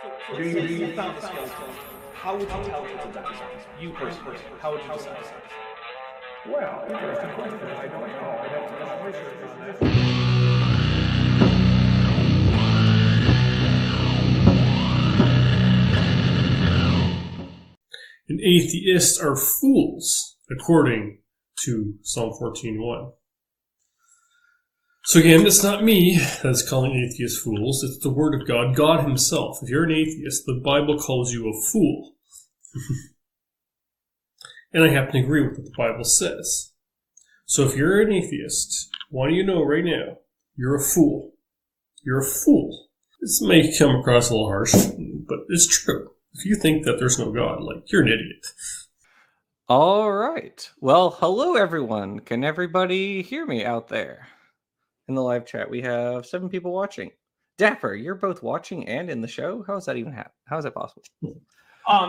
So say you found a skeleton. How would you tell it's a dinosaur? You personally, how would you decide? Well, interesting question. I don't know. I'd have to do some research on that. And atheists are fools, according to Psalm 14:1. So again, it's not me that's calling atheists fools. It's the Word of God, God himself. If you're an atheist, the Bible calls you a fool. And I happen to agree with what the Bible says. So if you're an atheist, why do you know right now, you're a fool. You're a fool. This may come across a little harsh, but it's true. If you think that there's no God, you're an idiot. All right. Well, hello, everyone. Can everybody hear me out there? In the live chat, we have 7 people watching. Dapper, you're both watching and in the show? How is that even happen? How is that possible?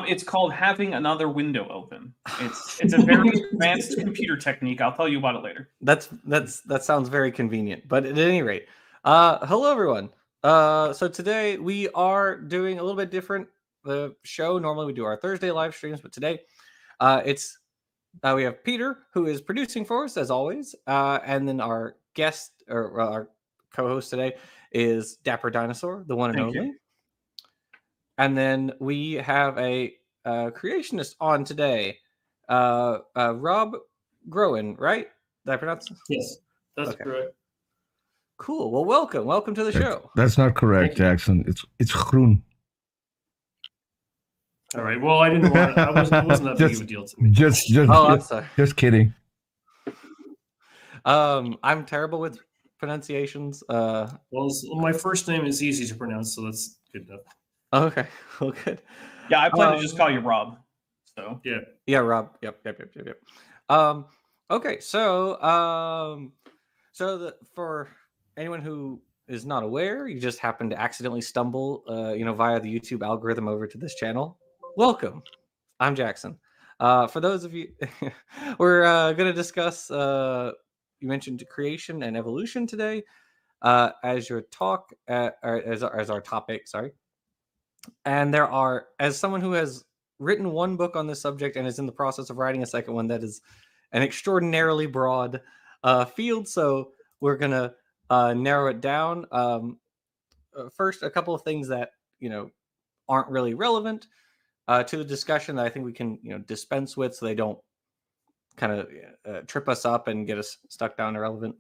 It's called having another window open. It's a very advanced computer technique. I'll tell you about it later. That sounds very convenient. But at any rate, hello everyone. So today we are doing a little bit different show. Normally we do our Thursday live streams, but today we have Peter, who is producing for us as always, and then our guest or our co-host today is Dapper Dinosaur, the one and Thank only. you. And then we have a creationist on today, Rob Groen, right? Did I pronounce it? Yes, that's correct. Cool. Well, welcome to the show. That's not correct, Jackson. It's groen. All right. Well, I didn't want. It wasn't that big of a deal to me. I'm sorry. Just kidding. I'm terrible with pronunciations. Well, my first name is easy to pronounce, so that's good enough. Okay. Well, good. Yeah, I plan to just call you Rob. So yeah, Rob. Yep. Okay. So for anyone who is not aware, you just happened to accidentally stumble, via the YouTube algorithm over to this channel. Welcome. I'm Jackson. For those of you, we're going to discuss. You mentioned creation and evolution today as your talk, or as our topic. Sorry. And as someone who has written one book on this subject and is in the process of writing a second one, that is an extraordinarily broad field. So we're going to narrow it down. First, a couple of things that, aren't really relevant to the discussion that I think we can, dispense with so they don't kind of trip us up and get us stuck down irrelevant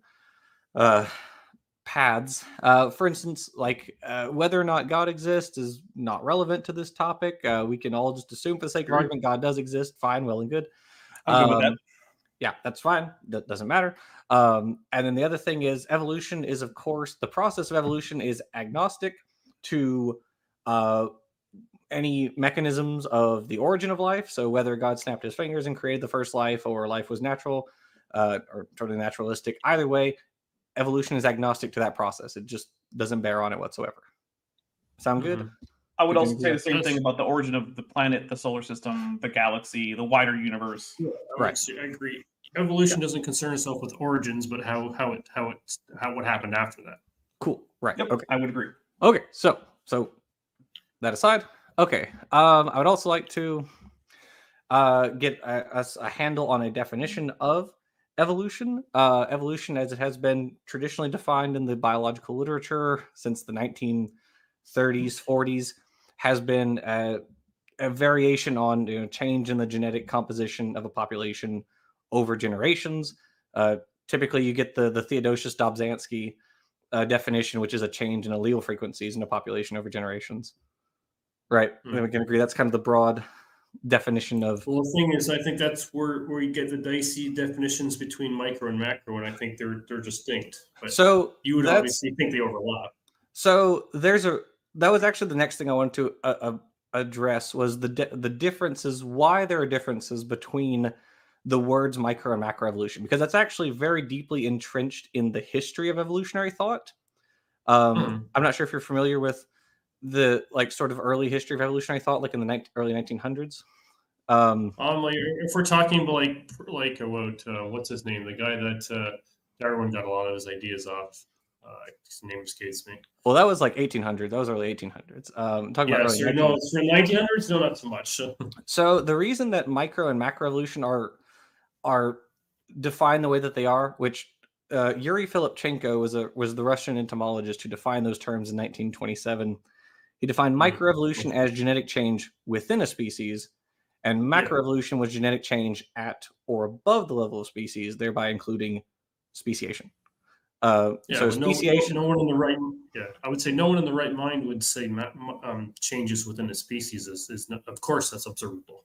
paths. For instance, whether or not God exists is not relevant to this topic. We can all just assume for the sake of argument God does exist. Fine, well and good. I'm good with that. Yeah, that's fine. That doesn't matter. And then the other thing is evolution is, of course, the process of evolution is agnostic to any mechanisms of the origin of life. So whether God snapped his fingers and created the first life or life was natural or totally naturalistic, either way, evolution is agnostic to that process. It just doesn't bear on it whatsoever. Sound good? I would also say the same thing about the origin of the planet, the solar system, the galaxy, the wider universe. Yeah, right. I agree. Evolution doesn't concern itself with origins, but what happened after that. Cool. Right. Yep, okay. I would agree. Okay. So that aside, okay. I would also like to get a handle on a definition of evolution. Evolution, as it has been traditionally defined in the biological literature since the 1930s, 40s, has been a variation on change in the genetic composition of a population over generations. Typically, you get the Theodosius Dobzhansky definition, which is a change in allele frequencies in a population over generations. Right? We can agree that's kind of the broad definition of. Well, the thing is, I think that's where you get the dicey definitions between micro and macro, and I think they're distinct. But so you would obviously think they overlap. So that was actually the next thing I wanted to address was the differences. Why there are differences between the words micro and macro evolution, because that's actually very deeply entrenched in the history of evolutionary thought. I'm not sure if you're familiar with the sort of early history of evolutionary thought, in the early 1900s. If we're talking about what's his name, the guy that Darwin got a lot of his ideas off. His name escapes me. Well, that was like 1800. That was early 1800s. Talking about early no, it's from 1900s. No, not so much. So the reason that micro and macro evolution are defined the way that they are, which Yuri Filipchenko was the Russian entomologist who defined those terms in 1927. He defined microevolution as genetic change within a species, and macroevolution was genetic change at or above the level of species, thereby including speciation. So speciation. No one in the right, I would say no one in the right mind would say changes within a species is not, of course that's observable.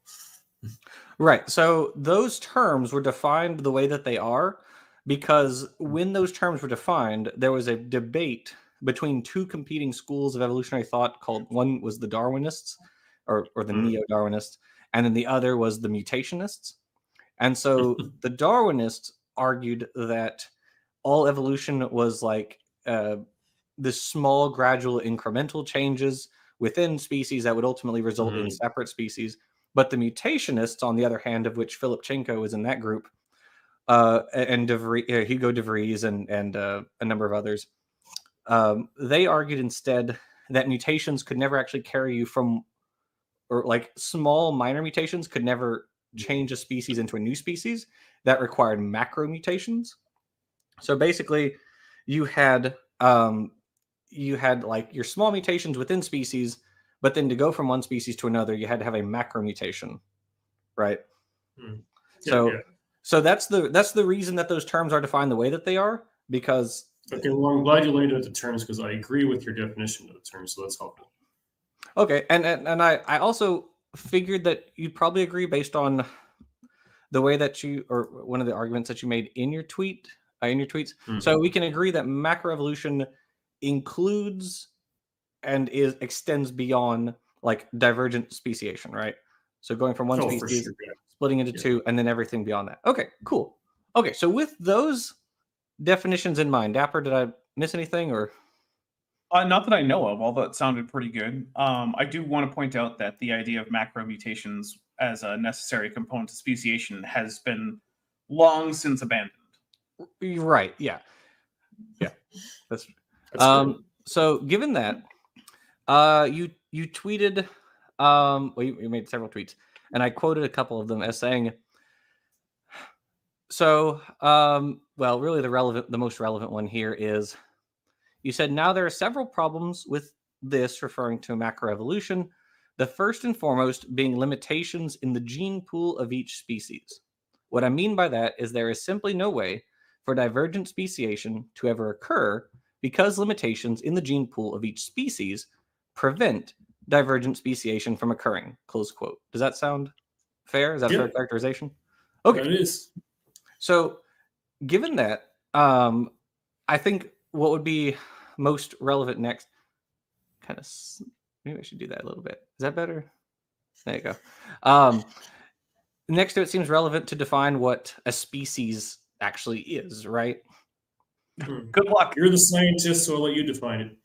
Right. So those terms were defined the way that they are because when those terms were defined, there was a debate between two competing schools of evolutionary thought called, one was the Darwinists or the neo-Darwinists, and then the other was the mutationists. And so the Darwinists argued that all evolution was like this small, gradual, incremental changes within species that would ultimately result in separate species. But the mutationists, on the other hand, of which Filipchenko is in that group, and Hugo de Vries and a number of others, they argued instead that mutations could never actually carry you from, or like small minor mutations could never change a species into a new species. That required macro mutations. So basically, you had like your small mutations within species, but then to go from one species to another, you had to have a macro mutation, right? So that's the reason that those terms are defined the way that they are, because. Okay, well, I'm glad you laid out the terms because I agree with your definition of the terms, so that's helpful. Okay, and I also figured that you'd probably agree based on the way that you, or one of the arguments that you made in your tweets. So we can agree that macroevolution includes and extends beyond like divergent speciation, right? So going from one species, splitting into two, and then everything beyond that. Okay, cool. Okay, so with those definitions in mind, Dapper, did I miss anything or? Not that I know of, although it sounded pretty good. I do want to point out that the idea of macro mutations as a necessary component to speciation has been long since abandoned. Right. Yeah. That's so given that, you tweeted, well, you made several tweets, and I quoted a couple of them as saying, so, well, really the most relevant one here is, you said, now there are several problems with this, referring to macroevolution, the first and foremost being limitations in the gene pool of each species. What I mean by that is there is simply no way for divergent speciation to ever occur because limitations in the gene pool of each species prevent divergent speciation from occurring, close quote. Does that sound fair? Is that a fair characterization? Okay. It is. So given that, I think what would be most relevant next, maybe I should do that a little bit. Is that better? There you go. Next to it seems relevant to define what a species actually is, right? Good luck. You're the scientist, so I'll let you define it.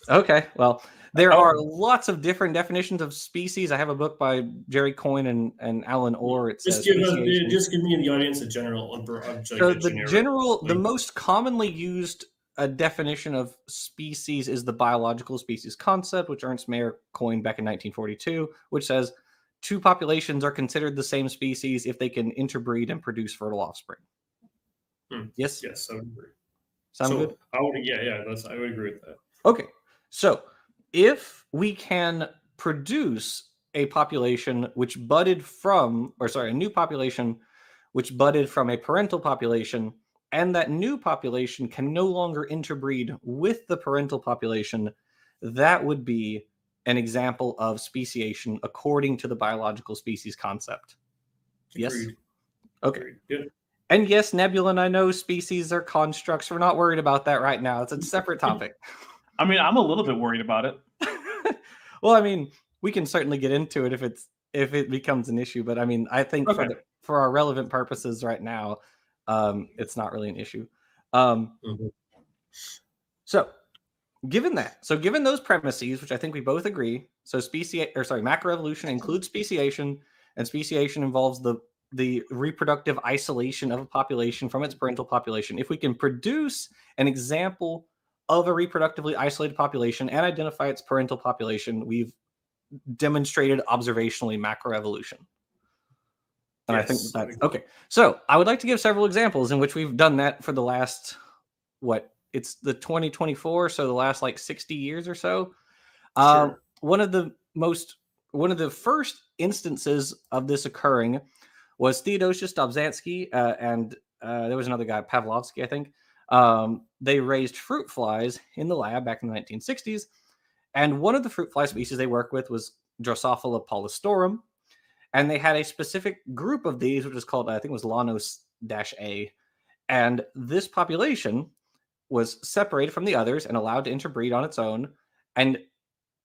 Okay, well, there are lots of different definitions of species. I have a book by Jerry Coyne and Alan Orr. It says just give me the audience a general. So the most commonly used definition of species is the biological species concept, which Ernst Mayr coined back in 1942, which says two populations are considered the same species if they can interbreed and produce fertile offspring. Yes, I would agree. Sound good? I would agree with that. Okay, so if we can produce a population which budded from, a new population which budded from a parental population, and that new population can no longer interbreed with the parental population, that would be an example of speciation according to the biological species concept. Yes? Agreed. Okay. Good. And yes, Nebula and I know species are constructs. We're not worried about that right now. It's a separate topic. I mean, I'm a little bit worried about it. Well, I mean, we can certainly get into it if it becomes an issue. But I mean, I think for our relevant purposes right now, it's not really an issue. So given those premises, which I think we both agree, so macroevolution includes speciation, and speciation involves the reproductive isolation of a population from its parental population. If we can produce an example of a reproductively isolated population and identify its parental population, we've demonstrated observationally macroevolution. And I think that's okay. So I would like to give several examples in which we've done that for the last, it's the 2024, so the last like 60 years or so. Sure. One of the first instances of this occurring was Theodosius Dobzhansky and there was another guy, Pavlovsky, I think. They raised fruit flies in the lab back in the 1960s. And one of the fruit fly species they worked with was Drosophila polystorum. And they had a specific group of these, which is called, I think it was Lanos-A. And this population was separated from the others and allowed to interbreed on its own. And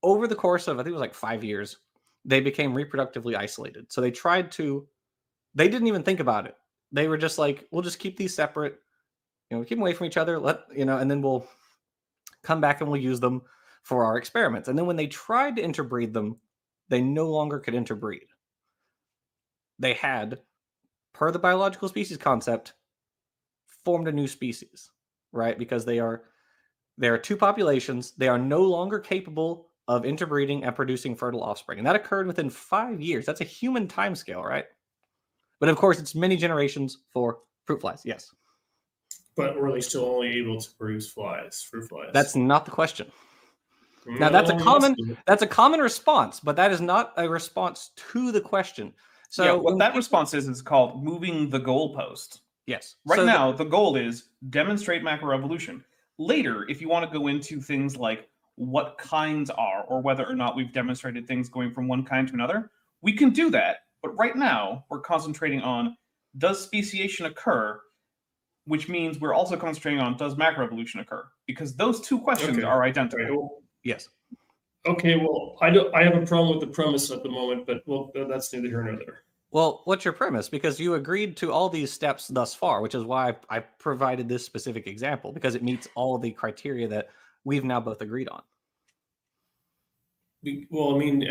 over the course of, I think it was like 5 years, they became reproductively isolated. So they didn't even think about it. They were just like, we'll just keep these separate, keep them away from each other, and then we'll come back and we'll use them for our experiments. And then when they tried to interbreed them, they no longer could interbreed. They had, per the biological species concept, formed a new species, right? Because there are two populations. They are no longer capable of interbreeding and producing fertile offspring. And that occurred within 5 years. That's a human timescale, right? But of course, it's many generations for fruit flies, yes. But were they still only able to produce fruit flies? That's not the question. Now, No, that's a common response, but that is not a response to the question. So yeah, what that response is called moving the goalpost. Yes. Right now, the goal is demonstrate macroevolution. Later, if you want to go into things like what kinds are or whether or not we've demonstrated things going from one kind to another, we can do that. But right now, we're concentrating on does speciation occur, which means we're also concentrating on does macroevolution occur? Because those two questions are identical. Yes. Okay, well, I have a problem with the premise at the moment, but that's neither here nor there. Well, what's your premise? Because you agreed to all these steps thus far, which is why I provided this specific example, because it meets all the criteria that we've now both agreed on. Well, I mean,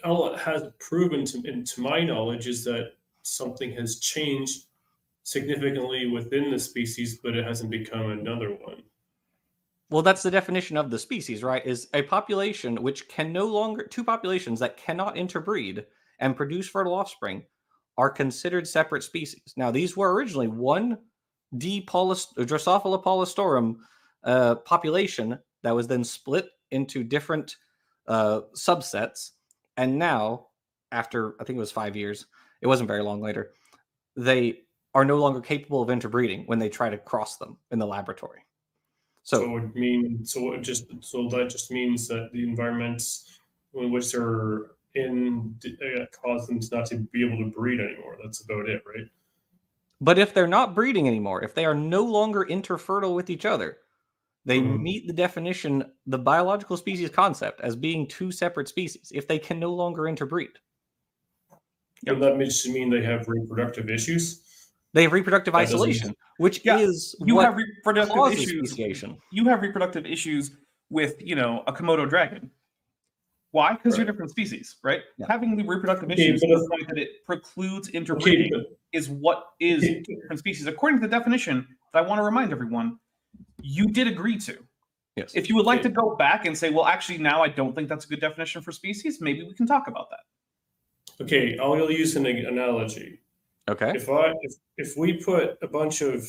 all it has proven, to my knowledge, is that something has changed significantly within the species, but it hasn't become another one. Well, that's the definition of the species, right? Is a population which can no longer, two populations that cannot interbreed and produce fertile offspring are considered separate species. Now, these were originally one Drosophila polystorum population that was then split into different subsets. And now, after, I think it was 5 years, it wasn't very long later, they are no longer capable of interbreeding when they try to cross them in the laboratory. So that just means that the environments in which they're in cause them not to be able to breed anymore. That's about it, right? But if they're not breeding anymore, if they are no longer interfertile with each other, they meet the definition, the biological species concept, as being two separate species, if they can no longer interbreed. And that makes it mean they have reproductive issues? They have reproductive isolation, which is you what have reproductive causes issues. speciation. You have reproductive issues with, a Komodo dragon. Why? Because you're different species, right? Yeah. Having the reproductive issues to the point that it precludes interbreeding is what is different species. According to the definition that I want to remind everyone, you did agree to. Yes. If you would like to go back and say, well, actually, now I don't think that's a good definition for species, maybe we can talk about that. Okay, I'll use an analogy. Okay. If we put a bunch of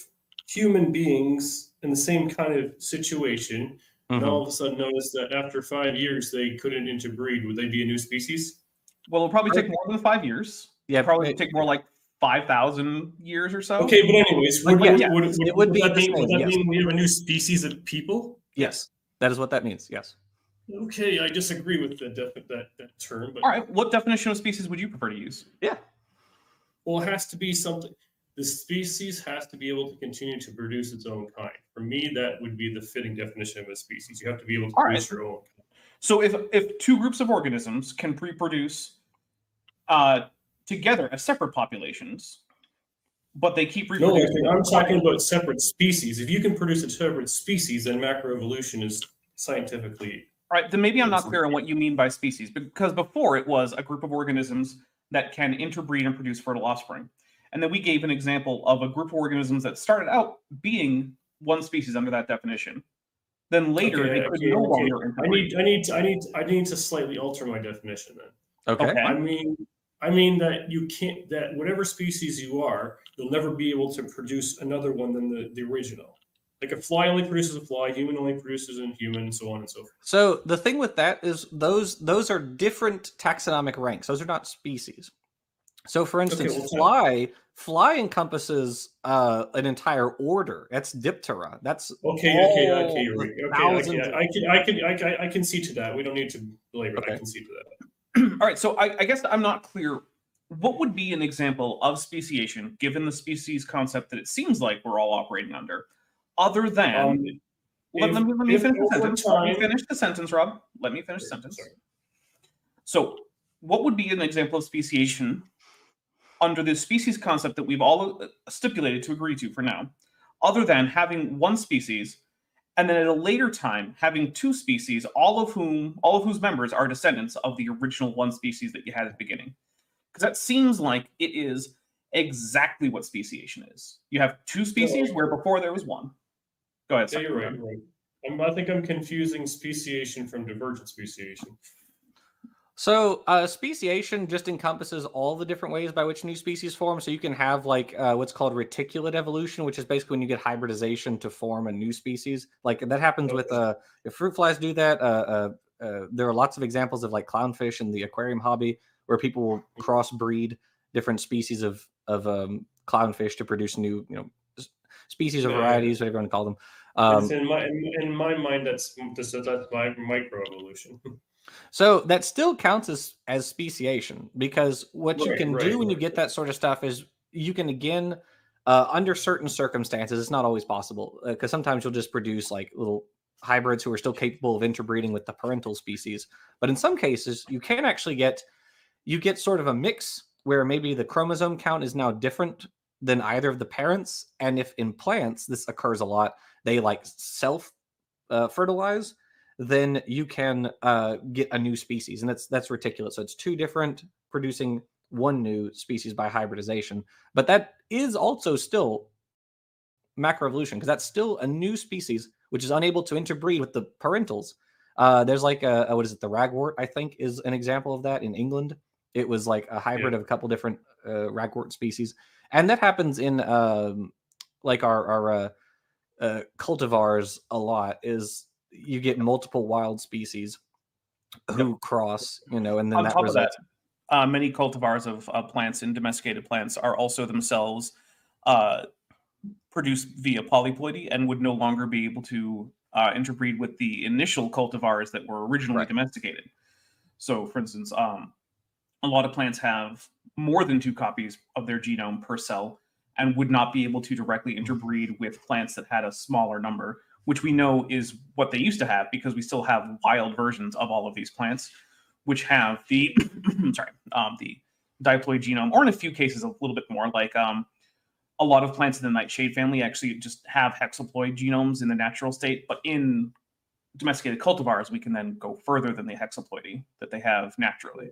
human beings in the same kind of situation, and all of a sudden notice that after 5 years they couldn't interbreed, would they be a new species? Well, it'll probably take more than 5 years. Yeah, probably take more like 5,000 years or so. Okay, but anyways, would that mean we have a new species of people? Yes, that is what that means. Yes. Okay, I disagree with that term. But all right, what definition of species would you prefer to use? Yeah. Well, it has to be something. The species has to be able to continue to produce its own kind. For me, that would be the fitting definition of a species. You have to be able to produce your own kind. So if two groups of organisms can reproduce together as separate populations, but they keep reproducing... No, I'm talking about separate species. If you can produce a separate species, then macroevolution is scientifically... All right, then maybe I'm not clear on what you mean by species, because before it was a group of organisms that can interbreed and produce fertile offspring. And then we gave an example of a group of organisms that started out being one species under that definition, then later they could no longer interbreed. I need to slightly alter my definition then. Okay. I mean that you can't, that whatever species you are, you'll never be able to produce another one than the original. Like a fly only produces a fly, human only produces a human, and so on and so forth. So the thing with that is those are different taxonomic ranks. Those are not species. So for instance, fly encompasses an entire order. That's Diptera. That's okay. You're right. I can see to that. We don't need to belabor it. I can see to that. All right. So I guess I'm not clear. What would be an example of speciation, given the species concept that it seems like we're all operating under, other than? Let me finish the sentence. Let me finish the sentence, Rob. Let me finish the sentence. Sorry. So, what would be an example of speciation under the species concept that we've all stipulated to agree to for now, other than having one species, and then at a later time having two species, all of whose members are descendants of the original one species that you had at the beginning? Because that seems like it is exactly what speciation is. You have two species where before there was one. Go ahead. Yeah, you're right. I think I'm confusing speciation from divergent speciation. So speciation just encompasses all the different ways by which new species form. So you can have like what's called reticulate evolution, which is basically when you get hybridization to form a new species. Like that happens with if fruit flies do that. There are lots of examples of like clownfish in the aquarium hobby where people will crossbreed different species of clownfish to produce new, species or varieties, whatever you want to call them. In my mind, that's microevolution. So that still counts as speciation, because what you can do when you get that sort of stuff is you can, again, under certain circumstances, it's not always possible, because sometimes you'll just produce like little hybrids who are still capable of interbreeding with the parental species. But in some cases, you can actually get sort of a mix where maybe the chromosome count is now different than either of the parents. And if in plants, this occurs a lot, they like self-fertilize, then you can get a new species. And that's reticulate. So it's two different producing one new species by hybridization. But that is also still macroevolution, because that's still a new species which is unable to interbreed with the parentals. There's like what is it? The ragwort, I think, is an example of that in England. It was like a hybrid of a couple different ragwort species. And that happens in like our cultivars a lot. Is you get multiple wild species who cross, and then on that top results. of that, many cultivars of plants and domesticated plants are also themselves produced via polyploidy and would no longer be able to interbreed with the initial cultivars that were originally domesticated. So, for instance, a lot of plants have more than 2 copies of their genome per cell and would not be able to directly interbreed with plants that had a smaller number, which we know is what they used to have, because we still have wild versions of all of these plants, which have the the diploid genome, or in a few cases a little bit more. Like a lot of plants in the nightshade family actually just have hexaploid genomes in the natural state, but in domesticated cultivars, we can then go further than the hexaploidy that they have naturally.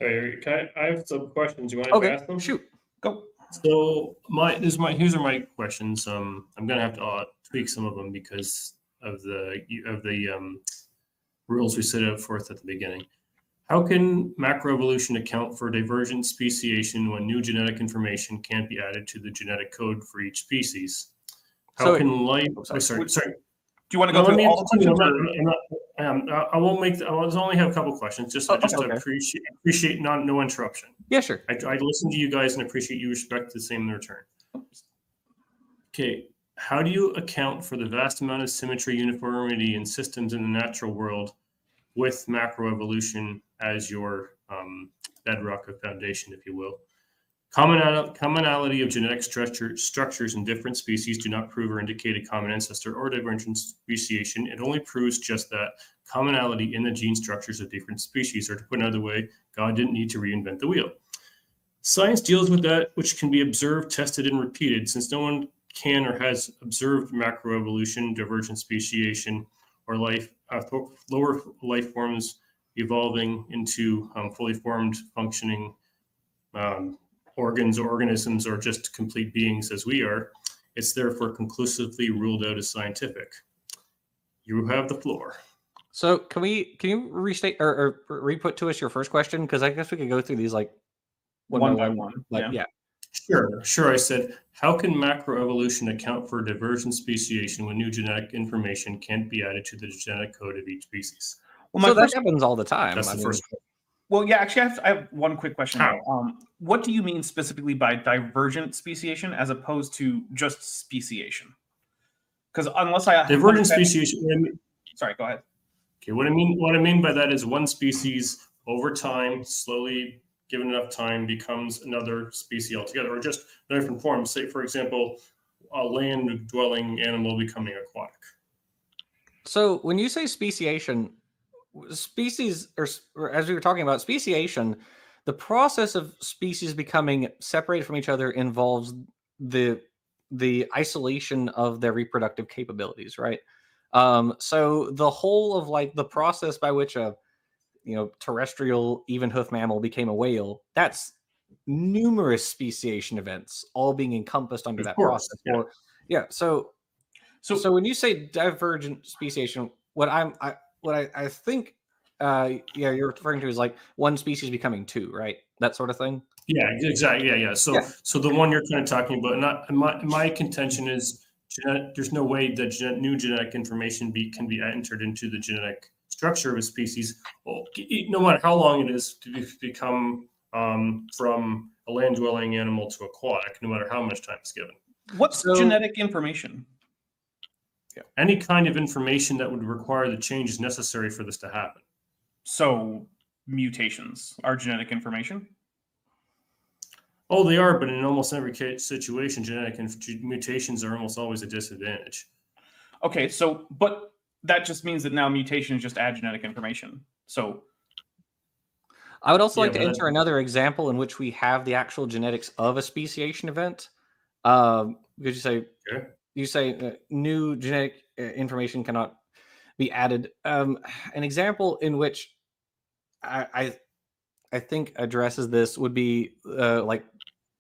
Okay, I have some questions. You want to ask them? Shoot, go. So here's my questions. I'm gonna have to tweak some of them because of the rules we set out forth at the beginning. How can macroevolution account for divergent speciation when new genetic information can't be added to the genetic code for each species? How can life? Sorry. Do you want to go through all the questions? I won't make. I'll only have a couple questions. Just to appreciate no interruption. Yeah, sure. I listen to you guys and appreciate you respect the same in return. Okay, how do you account for the vast amount of symmetry, uniformity in systems in the natural world with macroevolution as your bedrock of foundation, if you will? Commonality of genetic structures in different species do not prove or indicate a common ancestor or divergent speciation. It only proves just that commonality in the gene structures of different species, or to put another way, God didn't need to reinvent the wheel. Science deals with that which can be observed, tested, and repeated. Since no one can or has observed macroevolution, divergent speciation, or lower life forms evolving into fully formed functioning organs or organisms, or just complete beings as we are, it's therefore conclusively ruled out as scientific. You have the floor. So can you restate or re-put to us your first question? Because I guess we could go through these like One by one. But yeah. Sure. I said, how can macroevolution account for divergent speciation when new genetic information can't be added to the genetic code of each species? Well, that happens all the time. That's the first one. Well, yeah, actually, I have one quick question. How? What do you mean specifically by divergent speciation as opposed to just speciation? Because unless I divergent speciation. Sorry, go ahead. Okay, what I mean by that is one species over time, slowly given enough time, becomes another species altogether, or just a different form. Say, for example, a land-dwelling animal becoming aquatic. So when you say speciation, species, or as we were talking about speciation, the process of species becoming separated from each other involves the isolation of their reproductive capabilities, right? So the whole of like the process by which a terrestrial even hoof mammal became a whale, that's numerous speciation events all being encompassed under that process. Yeah. So when you say divergent speciation, what I think you're referring to is like one species becoming two, right? That sort of thing. Yeah, exactly. Yeah. So the one you're kind of talking about, not my contention is there's no way that new genetic information can be entered into the genetic structure of a species. Well, no matter how long it is to become from a land-dwelling animal to aquatic, no matter how much time is given. What's genetic information? Yeah. Any kind of information that would require the changes necessary for this to happen. So mutations are genetic information? Oh, they are, but in almost every situation, genetic mutations are almost always a disadvantage. Okay, but that just means that now mutations just add genetic information. So I would also like to enter another example in which we have the actual genetics of a speciation event. Because you say new genetic information cannot be added. An example in which I think addresses this would be like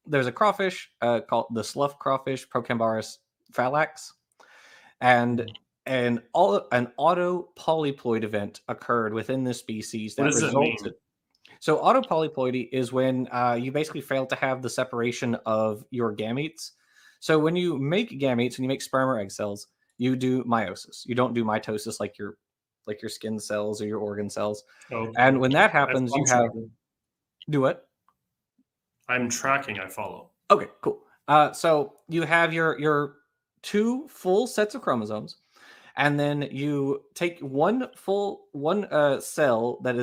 there's a crawfish called the slough crawfish, Procambarus phallax, and an autopolyploid event occurred within this species that resulted. So autopolyploidy is when you basically fail to have the separation of your gametes. So when you make gametes, when you make sperm or egg cells, you do meiosis. You don't do mitosis like your skin cells or your organ cells. Oh, and when that happens, you have do what? I'm tracking. I follow. Okay, cool. So you have your two full sets of chromosomes, and then you take one cell that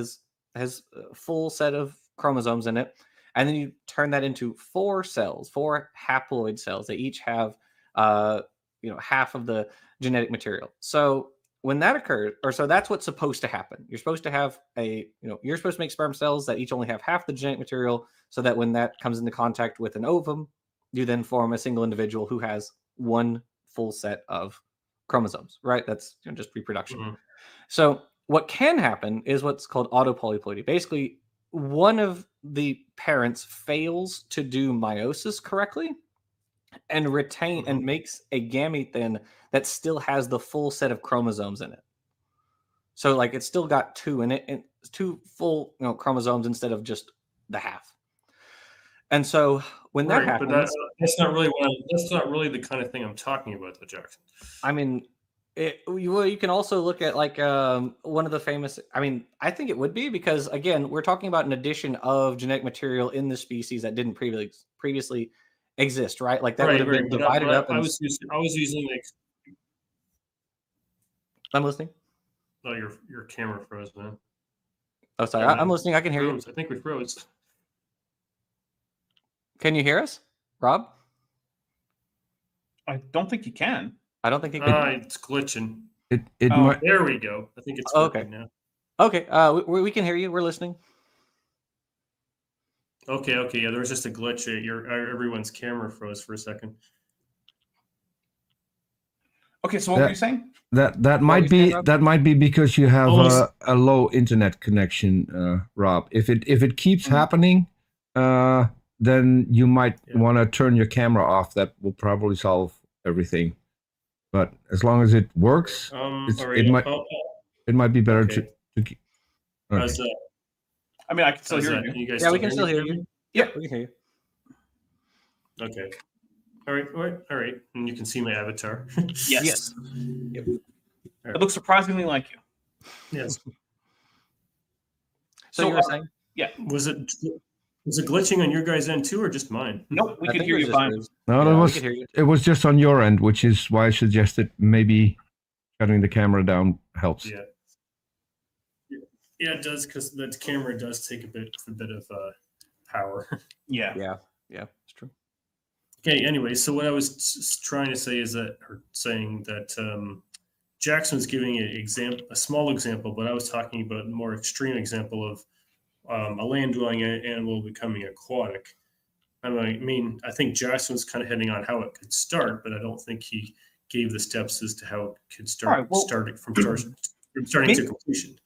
has a full set of chromosomes in it, and then you turn that into four haploid cells. They each have half of the genetic material. So when that occurs, so that's what's supposed to happen. You're supposed to have you're supposed to make sperm cells that each only have half the genetic material, so that when that comes into contact with an ovum, you then form a single individual who has one full set of chromosomes, right? That's just reproduction. Mm-hmm. So what can happen is what's called autopolyploidy. Basically, one of the parents fails to do meiosis correctly and retain and makes a gamete then that still has the full set of chromosomes in it. So like it's still got two in it, and two full chromosomes instead of just the half. And so when that happens, but that's not really the kind of thing I'm talking about, though, Jackson. I mean, you can also look at like one of the famous. I mean, I think it would be because again, we're talking about an addition of genetic material in the species that didn't previously exist, right? Like that would have been divided up. I was using like. I'm listening. Oh, your camera froze, man. Oh, sorry. I'm listening. I can hear you. I think we froze. Can you hear us, Rob? I don't think you can. I don't think you can. It's glitching. There we go. I think it's okay now. Okay. We can hear you. We're listening. Okay. Yeah, there was just a glitch. Everyone's camera froze for a second. Okay, so what were you saying? That might be because you have a low internet connection, Rob. If it keeps happening, then you might want to turn your camera off. That will probably solve everything. But as long as it works, All it's, right. it might be better Okay. to keep. Okay. How's that? I mean, I can still How's hear that? you. Can you guys Yeah, we can still hear me? you. Yeah, we can hear you. Okay. All right. And you can see my avatar. Yes. Yep. It looks surprisingly like you. Yes. So you were saying? Was it glitching on your guys' end too, or just mine? Nope, we I could think hear it you was just fine. Riz. No, Yeah, we was could hear you. it was just on your end, which is why I suggested maybe shutting the camera down helps. Yeah. Yeah, it does, because the camera does take a bit of power. Yeah. Yeah, it's true. Okay. Anyway, so what I was trying to say is that Jackson was giving a small example, but I was talking about a more extreme example of a land-dwelling animal becoming aquatic. I mean, I think Jackson was kind of heading on how it could start, but I don't think he gave the steps as to how it could start, All right, well, from starting to completion.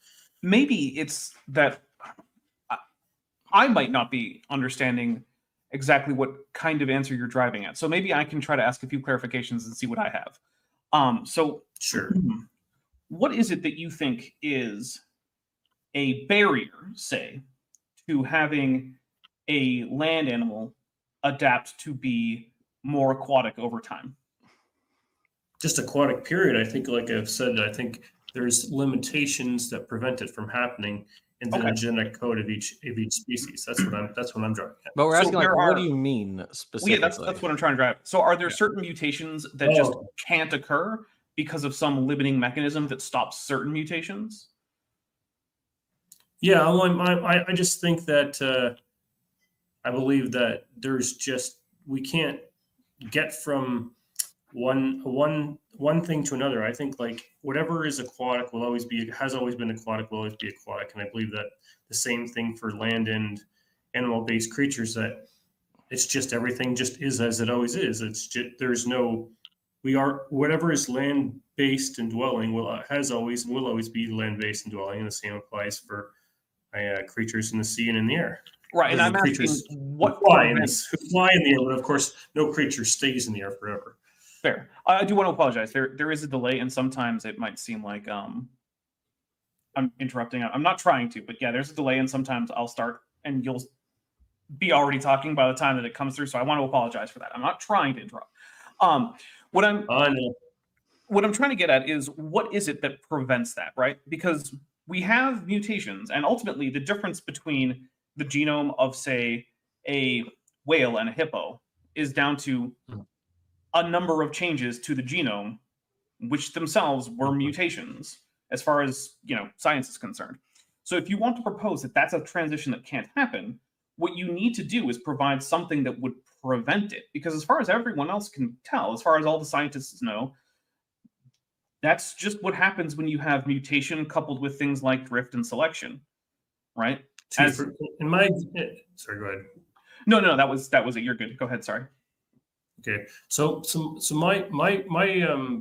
Maybe it's that I might not be understanding exactly what kind of answer you're driving at. So maybe I can try to ask a few clarifications and see what I have. So Sure. What is it that you think is a barrier, say, to having a land animal adapt to be more aquatic over time? Just aquatic period. I think, like I've said, I think there's limitations that prevent it from happening in the genetic code of each species. That's what I'm driving at. But we're So asking, like, there what are- do you mean Well, specifically? yeah, that's what I'm trying to drive. So are there certain mutations that just can't occur because of some limiting mechanism that stops certain mutations? Yeah, I just think that I believe that we can't get from one thing to another. I think like whatever is aquatic has always been aquatic, will always be aquatic, and I believe that the same thing for land and animal-based creatures, that it's just everything just is as it always is. It's just whatever is land-based and dwelling has always and will always be land-based and dwelling, and the same applies for creatures in the sea and in the air. Right, and I'm asking creatures what fly in the air, but of course, no creature stays in the air forever. Fair. I do want to apologize. There is a delay, and sometimes it might seem like I'm interrupting. I'm not trying to, but yeah, there's a delay, and sometimes I'll start and you'll be already talking by the time that it comes through. So I want to apologize for that. I'm not trying to interrupt. What I'm trying to get at is, what is it that prevents that, right? Because we have mutations, and ultimately the difference between the genome of, say, a whale and a hippo is down to a number of changes to the genome, which themselves were mutations, as far as science is concerned. So if you want to propose that that's a transition that can't happen, what you need to do is provide something that would prevent it. Because as far as everyone else can tell, as far as all the scientists know, that's just what happens when you have mutation coupled with things like drift and selection, right? Sorry, go ahead. No, that was it. You're good. Go ahead. Sorry. Okay, so my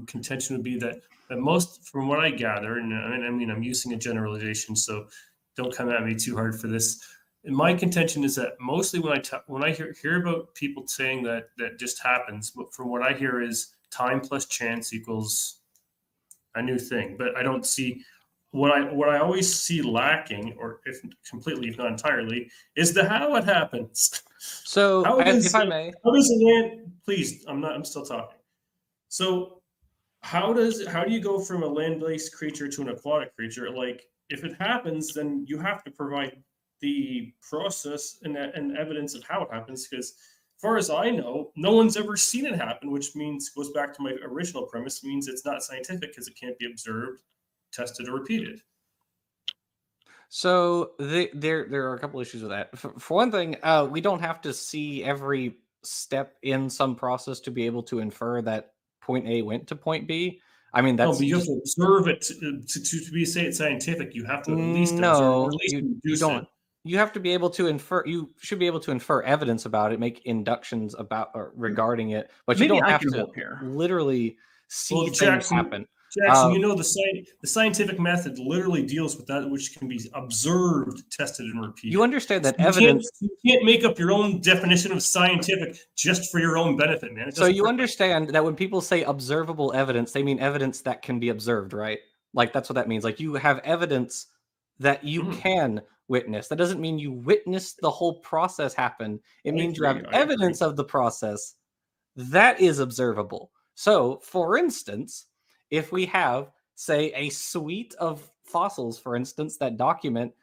contention would be that most, from what I gather, and I mean I'm using a generalization, so don't come at me too hard for this. And my contention is that mostly when I hear about people saying that just happens, but from what I hear is time plus chance equals a new thing. But I don't see what I always see lacking, or if not entirely, is the how it happens. So, if I may, how does a land? Please, I'm still talking. So, how do you go from a land-based creature to an aquatic creature? Like, if it happens, then you have to provide the process and evidence of how it happens. Because, as far as I know, no one's ever seen it happen, which goes back to my original premise. Means it's not scientific because it can't be observed, tested, or repeated. So there are a couple issues with that. For one thing, we don't have to see every step in some process to be able to infer that point A went to point B. I mean, that's but you have to observe it to be scientific. You have to at least observe, or at least you don't. It. You have to be able to infer. You should be able to infer evidence about it, make inductions about or regarding it, but you don't have to literally see things happen. Jackson, you know the scientific method literally deals with that which can be observed, tested, and repeated. You understand that You evidence. You can't make up your own definition of scientific just for your own benefit, man. So you understand that when people say observable evidence, they mean evidence that can be observed, right? Like that's what that means. Like you have evidence that you can witness. That doesn't mean you witnessed the whole process happen. It means you have evidence of the process that is observable. So, for instance, if we have, say, a suite of fossils, for instance, that document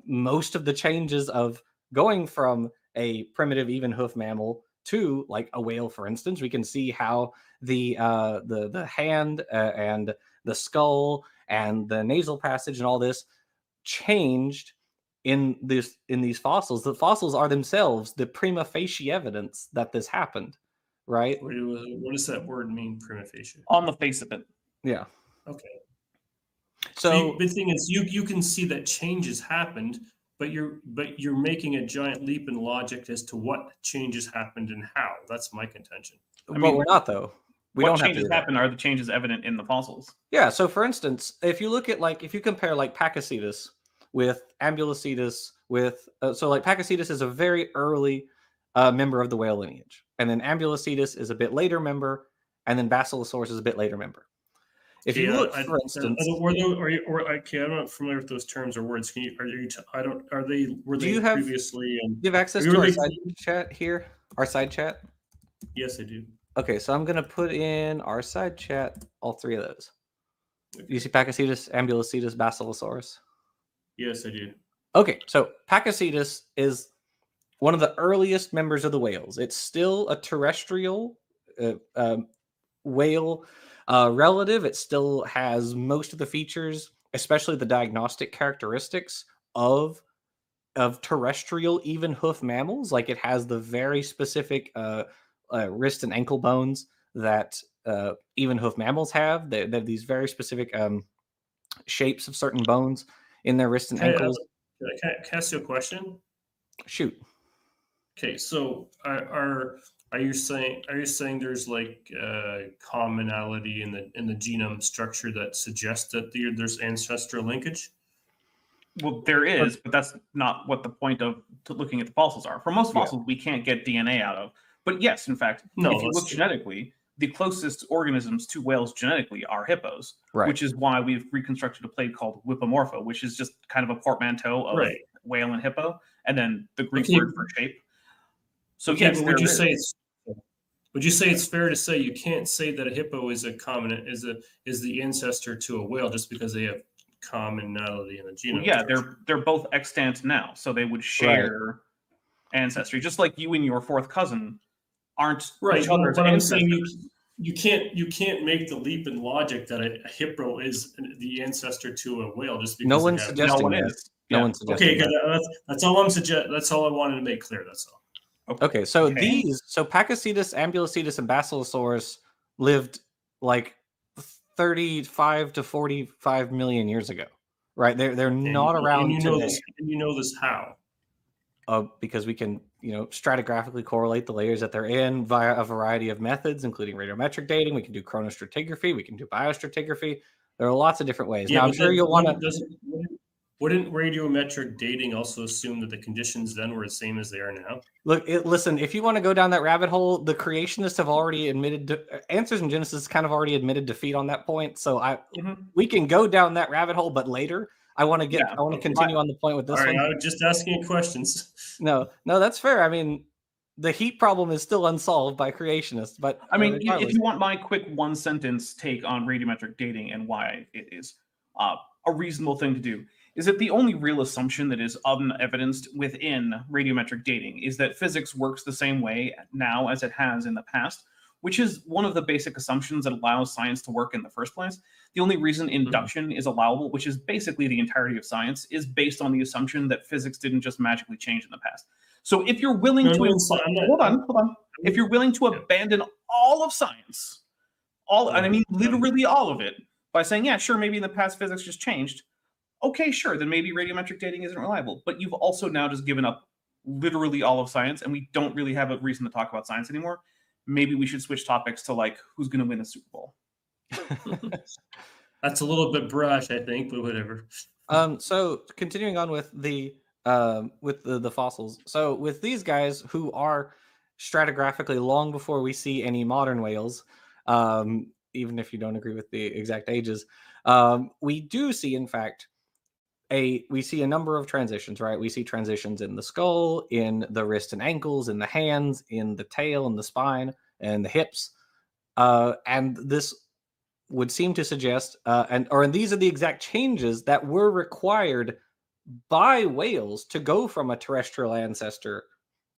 most of the changes of going from a primitive even hoof mammal to like a whale, for instance, we can see how the hand and the skull and the nasal passage and all this changed in these fossils. The fossils are themselves the prima facie evidence that this happened, right? What does that word mean, prima facie? On the face of it. Yeah. Okay. So the thing is, you can see that changes happened, but you're making a giant leap in logic as to what changes happened and how. That's my contention. But we're not, though. We what don't changes have to happen are the changes evident in the fossils. Yeah. So, for instance, if you look at if you compare Pakicetus with Ambulocetus with Pakicetus is a very early member of the whale lineage, and then Ambulocetus is a bit later member, and then Basilosaurus is a bit later member. If you look, for instance, I'm not familiar with those terms or words. Were they previously? Do you have access to our side chat here? Our side chat? Yes, I do. Okay, so I'm gonna put in our side chat all three of those. Okay. You see Pakicetus, Ambulocetus, Basilosaurus? Yes, I do. Okay, so Pakicetus is one of the earliest members of the whales. It's still a terrestrial whale relative. It still has most of the features, especially the diagnostic characteristics of terrestrial even hoof mammals. Like it has the very specific wrist and ankle bones that even hoof mammals have. They have these very specific shapes of certain bones in their wrists and ankles. Can I ask you a question? Shoot. Okay, so are you saying there's commonality in the genome structure that suggests that there's ancestral linkage? Well, there is, but that's not what the point of looking at the fossils are. For most fossils, we can't get DNA out of. But yes, in fact, if you look genetically, the closest organisms to whales genetically are hippos, which is why we've reconstructed a plate called Whippomorpha, which is just kind of a portmanteau of whale and hippo, and then the Greek word for shape. So yes, would you say it's fair to say you can't say that a hippo is the ancestor to a whale just because they have commonality in the genome? Well, they're both extant now, so they would share ancestry, just like you and your fourth cousin aren't each other's but ancestors. I'm saying you can't make the leap in logic that a hippo is the ancestor to a whale just because no one's suggesting that. No one's suggesting that. That's all I'm suggesting. That's all I wanted to make clear. That's all. Okay, so Pakicetus, Ambulocetus, and Basilosaurus lived 35 to 45 million years ago, right? They're not around today. You know this how? Because we can, stratigraphically correlate the layers that they're in via a variety of methods, including radiometric dating. We can do chronostratigraphy. We can do biostratigraphy. There are lots of different ways. Now, I'm sure you'll want to. Wouldn't radiometric dating also assume that the conditions then were the same as they are now? Listen, if you want to go down that rabbit hole, the creationists have already admitted Answers in Genesis kind of already admitted defeat on that point. So we can go down that rabbit hole, but later. I want to continue on the point with this one. I was just asking questions. No, that's fair. I mean, the heat problem is still unsolved by creationists, but I mean, if you want my quick one sentence take on radiometric dating and why it is a reasonable thing to do, is that the only real assumption that is unevidenced within radiometric dating is that physics works the same way now as it has in the past, which is one of the basic assumptions that allows science to work in the first place. The only reason induction is allowable, which is basically the entirety of science, is based on the assumption that physics didn't just magically change in the past. So if you're willing hold on. If you're willing to abandon all of science, and I mean literally all of it, by saying, yeah, sure, maybe in the past physics just changed. Okay, sure, then maybe radiometric dating isn't reliable. But you've also now just given up literally all of science, and we don't really have a reason to talk about science anymore. Maybe we should switch topics to who's going to win the Super Bowl. That's a little bit brash, I think, but whatever. So continuing on with the fossils. So with these guys who are stratigraphically long before we see any modern whales, even if you don't agree with the exact ages, we do see, in fact, we see a number of transitions, right? We see transitions in the skull, in the wrist and ankles, in the hands, in the tail, and the spine, and the hips. And this would seem to suggest, and these are the exact changes that were required by whales to go from a terrestrial ancestor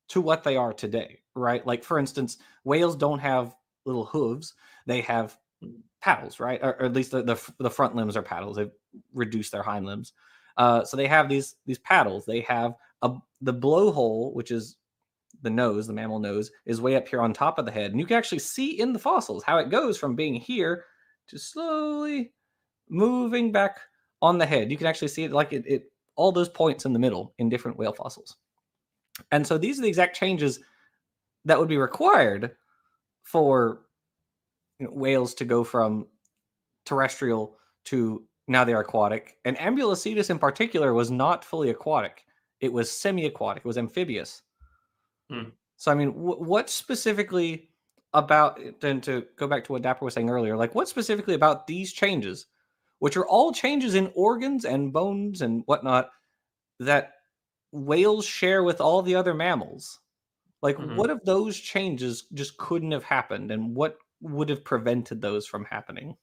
to what they are today, right? Like, for instance, whales don't have little hooves; they have paddles, right? Or at least the front limbs are paddles. They've reduced their hind limbs. So they have these paddles. They have the blowhole, which is the nose, the mammal nose, is way up here on top of the head. And you can actually see in the fossils how it goes from being here to slowly moving back on the head. You can actually see it like it all those points in the middle in different whale fossils. And so these are the exact changes that would be required for whales to go from terrestrial to now they're aquatic. And Ambulocetus in particular was not fully aquatic. It was semi-aquatic. It was amphibious. So, I mean, what specifically about, and to go back to what Dapper was saying earlier, like what specifically about these changes, which are all changes in organs and bones and whatnot, that whales share with all the other mammals? Like, what if those changes just couldn't have happened, and what would have prevented those from happening?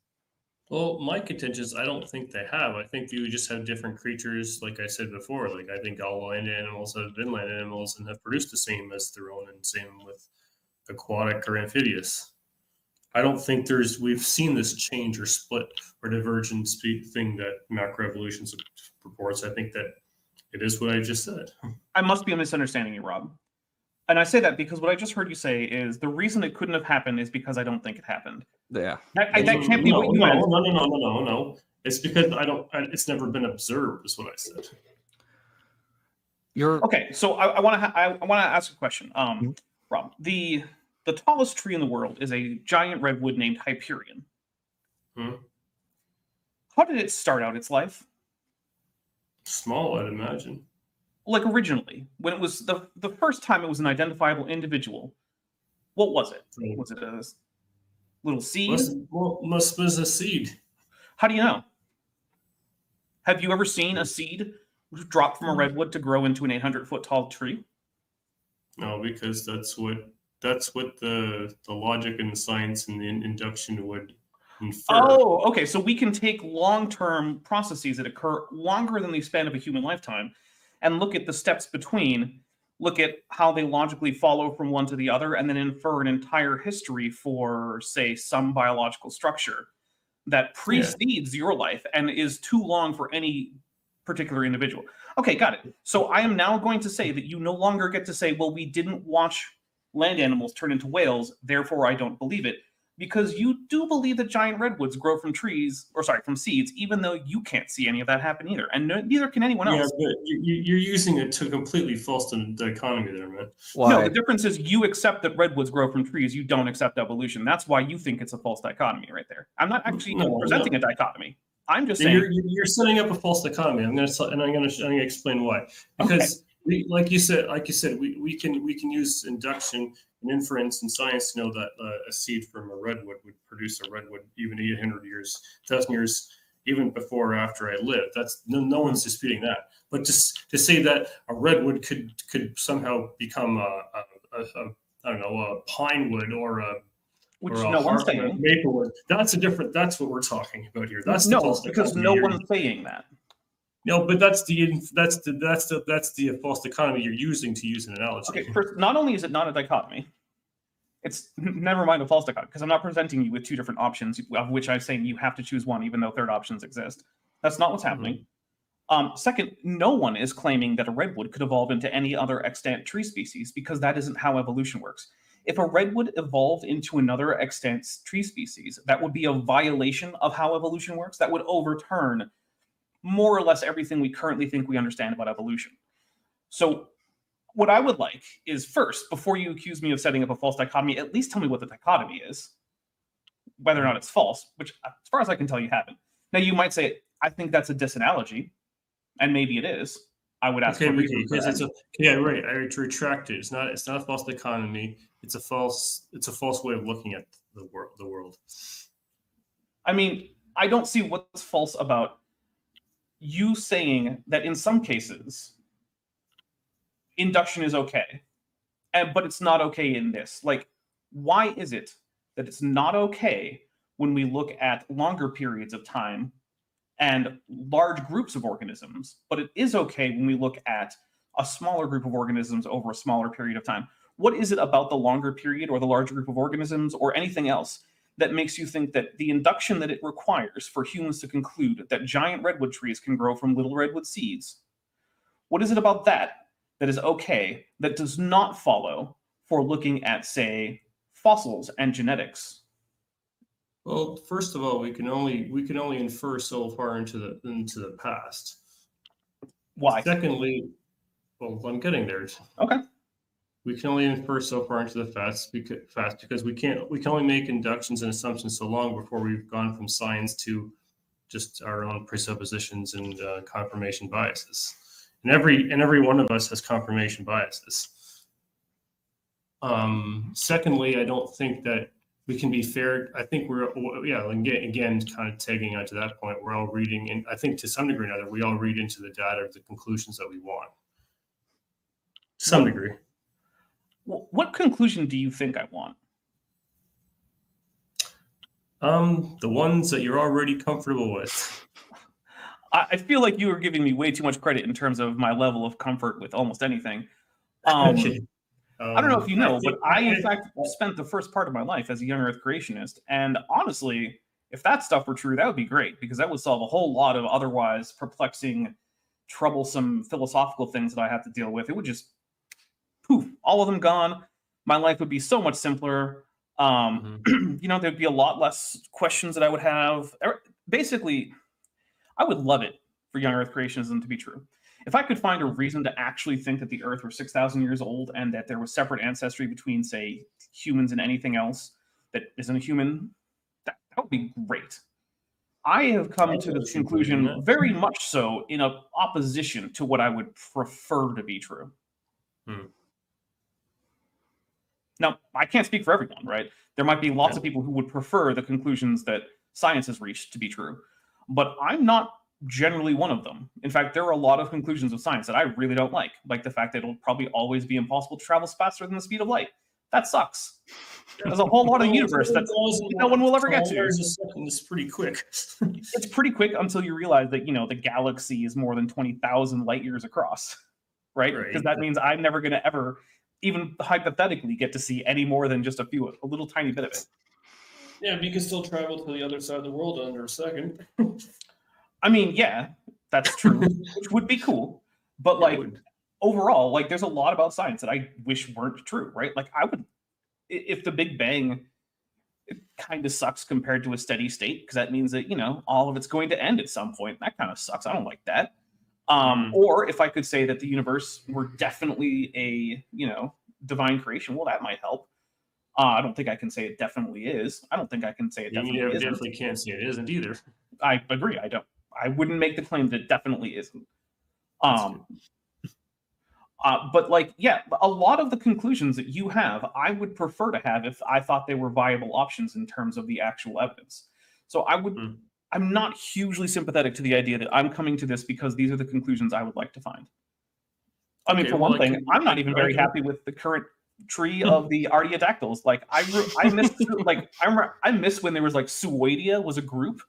Well, my contention is I don't think they have. I think you just have different creatures, like I said before. Like, I think all land animals have been land animals and have produced the same as their own, and same with aquatic or amphibious. I don't think we've seen this change or split or divergence thing that macroevolution purports. I think that it is what I just said. I must be misunderstanding you, Rob. And I say that because what I just heard you say is the reason it couldn't have happened is because I don't think it happened. Yeah. That can't be what you meant. No. It's because it's never been observed, is what I said. Okay, so I want to ask a question. Rob, the tallest tree in the world is a giant redwood named Hyperion. How did it start out its life? Small, I'd imagine. Like originally, when it was the first time it was an identifiable individual, what was it? Was it a little seed? Must was a seed. How do you know? Have you ever seen a seed drop from a redwood to grow into an 800-foot tall tree? No, because that's what the logic and the science and the induction would infer. Oh, okay. So we can take long-term processes that occur longer than the span of a human lifetime and look at the steps between, look at how they logically follow from one to the other, and then infer an entire history for, say, some biological structure that precedes your life and is too long for any particular individual. Okay, got it. So I am now going to say that you no longer get to say, well, we didn't watch land animals turn into whales, therefore I don't believe it. Because you do believe that giant redwoods grow from from seeds, even though you can't see any of that happen either. And neither can anyone else. Yeah, but you're using it to completely false dichotomy there, man. Why? No, the difference is you accept that redwoods grow from trees. You don't accept evolution. That's why you think it's a false dichotomy right there. I'm not actually presenting a dichotomy. I'm just saying you're setting up a false dichotomy. I'm going to explain why. Because like you said, we can use induction and inference in science to know that a seed from a redwood would produce a redwood even 800 years, 1,000 years, even before or after I lived. That's no one's disputing that. But to say that a redwood could somehow become a pine wood or a one's saying maplewood. That's what we're talking about here. That's because no one's saying that. No, but that's the false dichotomy you're using to use an analogy. Okay, first, not only is it not a dichotomy, it's never mind a false dichotomy, because I'm not presenting you with two different options, of which I'm saying you have to choose one, even though third options exist. That's not what's happening. Second, no one is claiming that a redwood could evolve into any other extant tree species, because that isn't how evolution works. If a redwood evolved into another extant tree species, that would be a violation of how evolution works. That would overturn more or less everything we currently think we understand about evolution. So what I would like is, first, before you accuse me of setting up a false dichotomy, at least tell me what the dichotomy is. whether or not it's false, which as far as I can tell, you haven't. Now, you might say, I think that's a disanalogy, and maybe it is. I would ask. Okay, because it's right. I retract it. It's not a false dichotomy. It's a false way of looking at the world. I mean, I don't see what's false about you saying that in some cases induction is okay, but it's not okay in this. Like, why is it that it's not okay when we look at longer periods of time and large groups of organisms, but it is okay when we look at a smaller group of organisms over a smaller period of time? What is it about the longer period or the larger group of organisms or anything else that makes you think that the induction that it requires for humans to conclude that giant redwood trees can grow from little redwood seeds, what is it about that is okay that does not follow for looking at, say, fossils and genetics? Well, first of all, we can only infer so far into the past. Why? Secondly, well, I'm getting there. Okay. We can only infer so far into the past because we can only make inductions and assumptions so long before we've gone from science to just our own presuppositions and confirmation biases. And every one of us has confirmation biases. Secondly, I don't think that we can be fair. I think again, kind of tagging onto that point, we're all reading, and I think to some degree or another, we all read into the data the conclusions that we want. To some degree. What conclusion do you think I want? The ones that you're already comfortable with. I feel like you are giving me way too much credit in terms of my level of comfort with almost anything. I don't know if you know, but I, in fact, spent the first part of my life as a young Earth creationist. And honestly, if that stuff were true, that would be great, because that would solve a whole lot of otherwise perplexing, troublesome philosophical things that I have to deal with. It would just, poof, all of them gone. My life would be so much simpler. There'd be a lot less questions that I would have. Basically, I would love it for young Earth creationism to be true. If I could find a reason to actually think that the Earth were 6,000 years old and that there was separate ancestry between, say, humans and anything else that isn't a human, that would be great. I have come to this conclusion very much so in opposition to what I would prefer to be true. Now, I can't speak for everyone, right? There might be lots of people who would prefer the conclusions that science has reached to be true, but I'm not generally one of them. In fact, there are a lot of conclusions of science that I really don't like the fact that it'll probably always be impossible to travel faster than the speed of light. That sucks. There's a whole lot of universe that no one will ever get to. It's pretty quick. It's pretty quick until you realize that, the galaxy is more than 20,000 light years across, right? Because that means I'm never going to ever, even hypothetically, get to see any more than just a little tiny bit of it. Yeah, but you can still travel to the other side of the world under a second. I mean, yeah, that's true, which would be cool. But overall, there's a lot about science that I wish weren't true, right? If the Big Bang, it kind of sucks compared to a steady state, because that means that, all of it's going to end at some point. That kind of sucks. I don't like that. Or if I could say that the universe were definitely a, divine creation, well, that might help. I don't think I can say it definitely is. I don't think I can say it definitely isn't. You definitely can't say it isn't either. I agree. I wouldn't make the claim that it definitely isn't. But a lot of the conclusions that you have, I would prefer to have if I thought they were viable options in terms of the actual evidence. So I'm not hugely sympathetic to the idea that I'm coming to this because these are the conclusions I would like to find. I mean, for one thing, I'm not even very happy with the current tree of the Artiodactyls. I miss when there was Suoidia was a group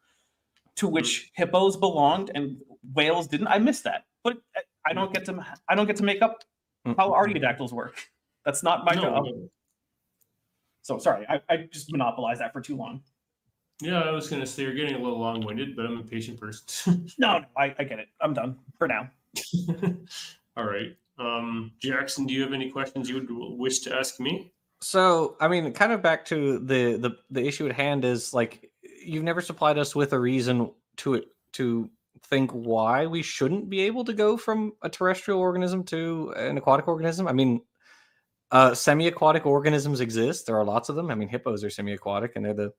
to which hippos belonged and whales didn't. I miss that, but I don't get to make up how Artiodactyls work. That's not my job. So sorry, I just monopolized that for too long. Yeah, I was going to say you're getting a little long-winded, but I'm a patient person. No, I get it. I'm done for now. All right. Jackson, do you have any questions you would wish to ask me? So, I mean, kind of back to the issue at hand is you've never supplied us with a reason to think why we shouldn't be able to go from a terrestrial organism to an aquatic organism. I mean, semi-aquatic organisms exist. There are lots of them. I mean, hippos are semi-aquatic, and they're the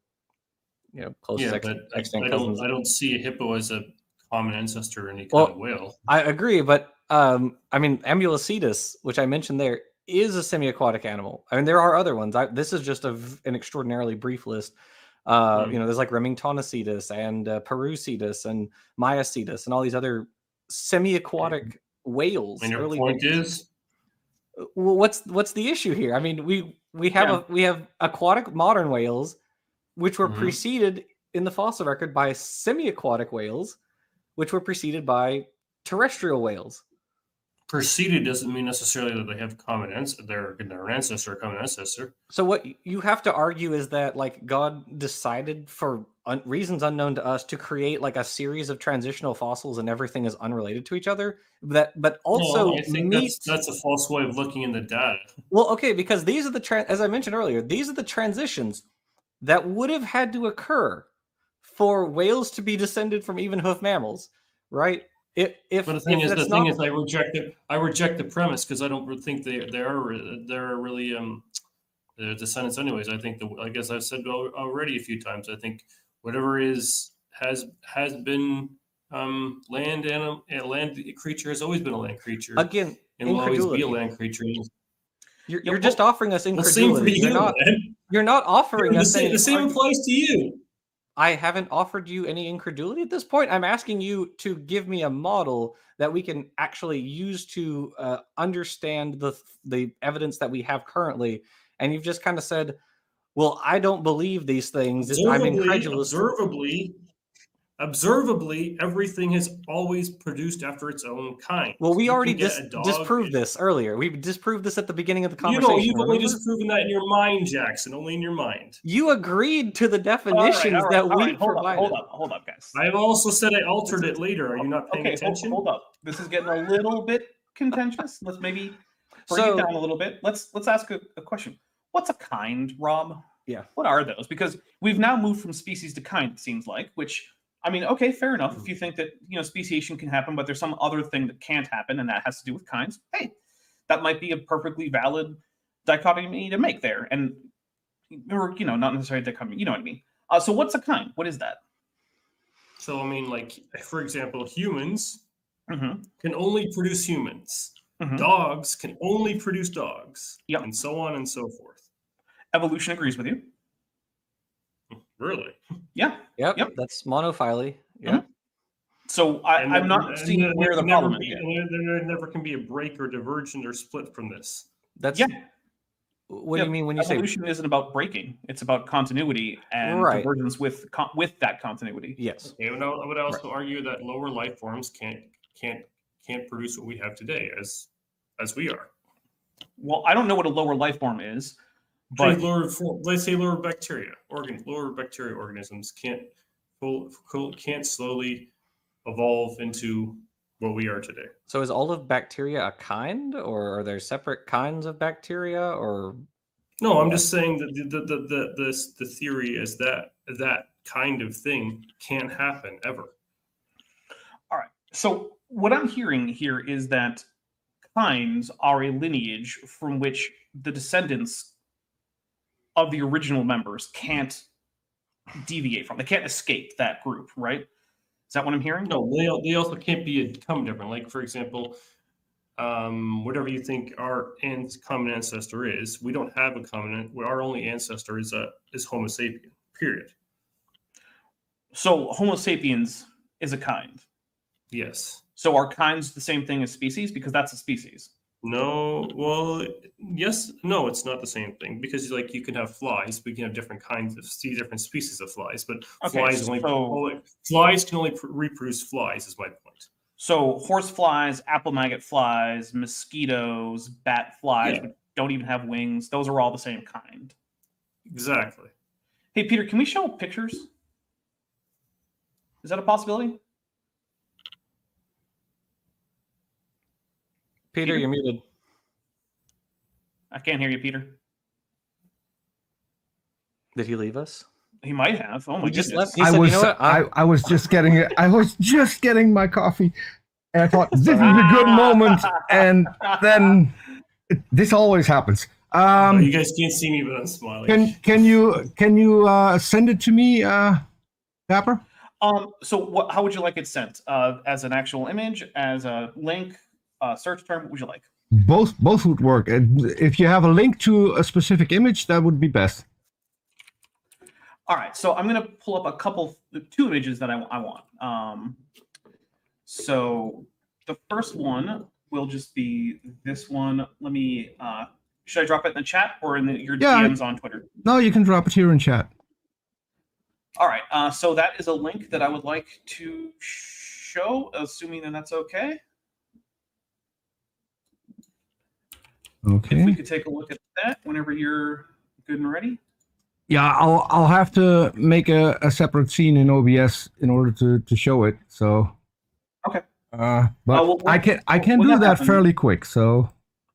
closest Yeah, but extant I cousins. don't see a hippo as a common ancestor or any kind of whale. I agree, but I mean, Ambulocetus, which I mentioned there, is a semi-aquatic animal. I mean, there are other ones. This is just an extraordinarily brief list. There's like Remingtonocetus and Perucetus and Myocetus and all these other semi-aquatic whales. And your point is, well, what's the issue here? I mean, we have aquatic modern whales, which were preceded in the fossil record by semi-aquatic whales, which were preceded by terrestrial whales. Preceded doesn't mean necessarily that they have they're an ancestor, a common ancestor. So what you have to argue is that like God decided for reasons unknown to us to create like a series of transitional fossils and everything is unrelated to each other. But also I think that's a false way of looking in the data. Well, okay, because these are as I mentioned earlier, these are the transitions that would have had to occur for whales to be descended from even hoof mammals, right? But the thing is, I reject the premise because I don't think they're really they're descendants anyways. I think I guess I've said already a few times. I think whatever has been land and a land creature has always been a land creature. Again, and will always be a land creature. You're just offering us incredulity. You're not offering us the same applies to you. I haven't offered you any incredulity at this point. I'm asking you to give me a model that we can actually use to understand the evidence that we have currently. And you've just kind of said, well, I don't believe these things. I'm incredulous. Observably, everything has always produced after its own kind. Well, we already disproved this earlier. We disproved this at the beginning of the conversation. You've only disproven that in your mind, Jackson. Only in your mind. You agreed to the definitions that we provided. Hold up, guys. I've also said I altered it later. Are you not paying attention? Hold up. This is getting a little bit contentious. Let's maybe bring it down a little bit. Let's ask a question. What's a kind, Rob? Yeah. What are those? Because we've now moved from species to kind, it seems like, which... I mean, okay, fair enough. If you think that, speciation can happen, but there's some other thing that can't happen, and that has to do with kinds, hey, that might be a perfectly valid dichotomy to make there. Or, not necessarily dichotomy, you know what I mean? So what's a kind? What is that? So, I mean, like, for example, humans can only produce humans. Dogs can only produce dogs. Yep. And so on and so forth. Evolution agrees with you. Really? Yeah. Yep. That's monophily. Yeah. So I'm not seeing where the problem is. There never can be a break or divergent or split from this. What do you mean when you say evolution isn't about breaking? It's about continuity and divergence with that continuity. Yes. Okay, I would also argue that lower life forms can't produce what we have today as we are. Well, I don't know what a lower life form is. But let's say lower bacteria organisms can't slowly evolve into what we are today. So is all of bacteria a kind, or are there separate kinds of bacteria, or? No, I'm just saying that the theory is that kind of thing can't happen ever. All right. So what I'm hearing here is that kinds are a lineage from which the descendants of the original members can't deviate from. They can't escape that group, right? Is that what I'm hearing? No, they also can't become different. Like, for example, whatever you think our common ancestor is, we don't have a common. Our only ancestor is Homo sapien. Period. So Homo sapiens is a kind. Yes. So are kinds the same thing as species? Because that's a species. No, well, yes, no, it's not the same thing because like you can have flies, we can have different species of flies, but flies can only reproduce flies. Is my point. So horse flies, apple maggot flies, mosquitoes, bat flies which don't even have wings. Those are all the same kind. Exactly. Hey, Peter, can we show pictures? Is that a possibility? Peter, you're muted. I can't hear you, Peter. Did he leave us? He might have. Oh my goodness! I was just getting my coffee, and I thought this is a good moment. And then this always happens. You guys can't see me, but I'm smiling. Can you send it to me, Dapper? So how would you like it sent? As an actual image, as a link, search term? What would you like? Both would work. And if you have a link to a specific image, that would be best. All right, so I'm going to pull up two images that I want. So the first one will just be this one. Let me. Should I drop it in the chat or in your DMs on Twitter? No, you can drop it here in chat. All right, so that is a link that I would like to show, assuming that that's okay. Okay. If we could take a look at that whenever you're good and ready. Yeah, I'll have to make a separate scene in OBS in order to show it. So. Okay. But I can do that fairly quick. So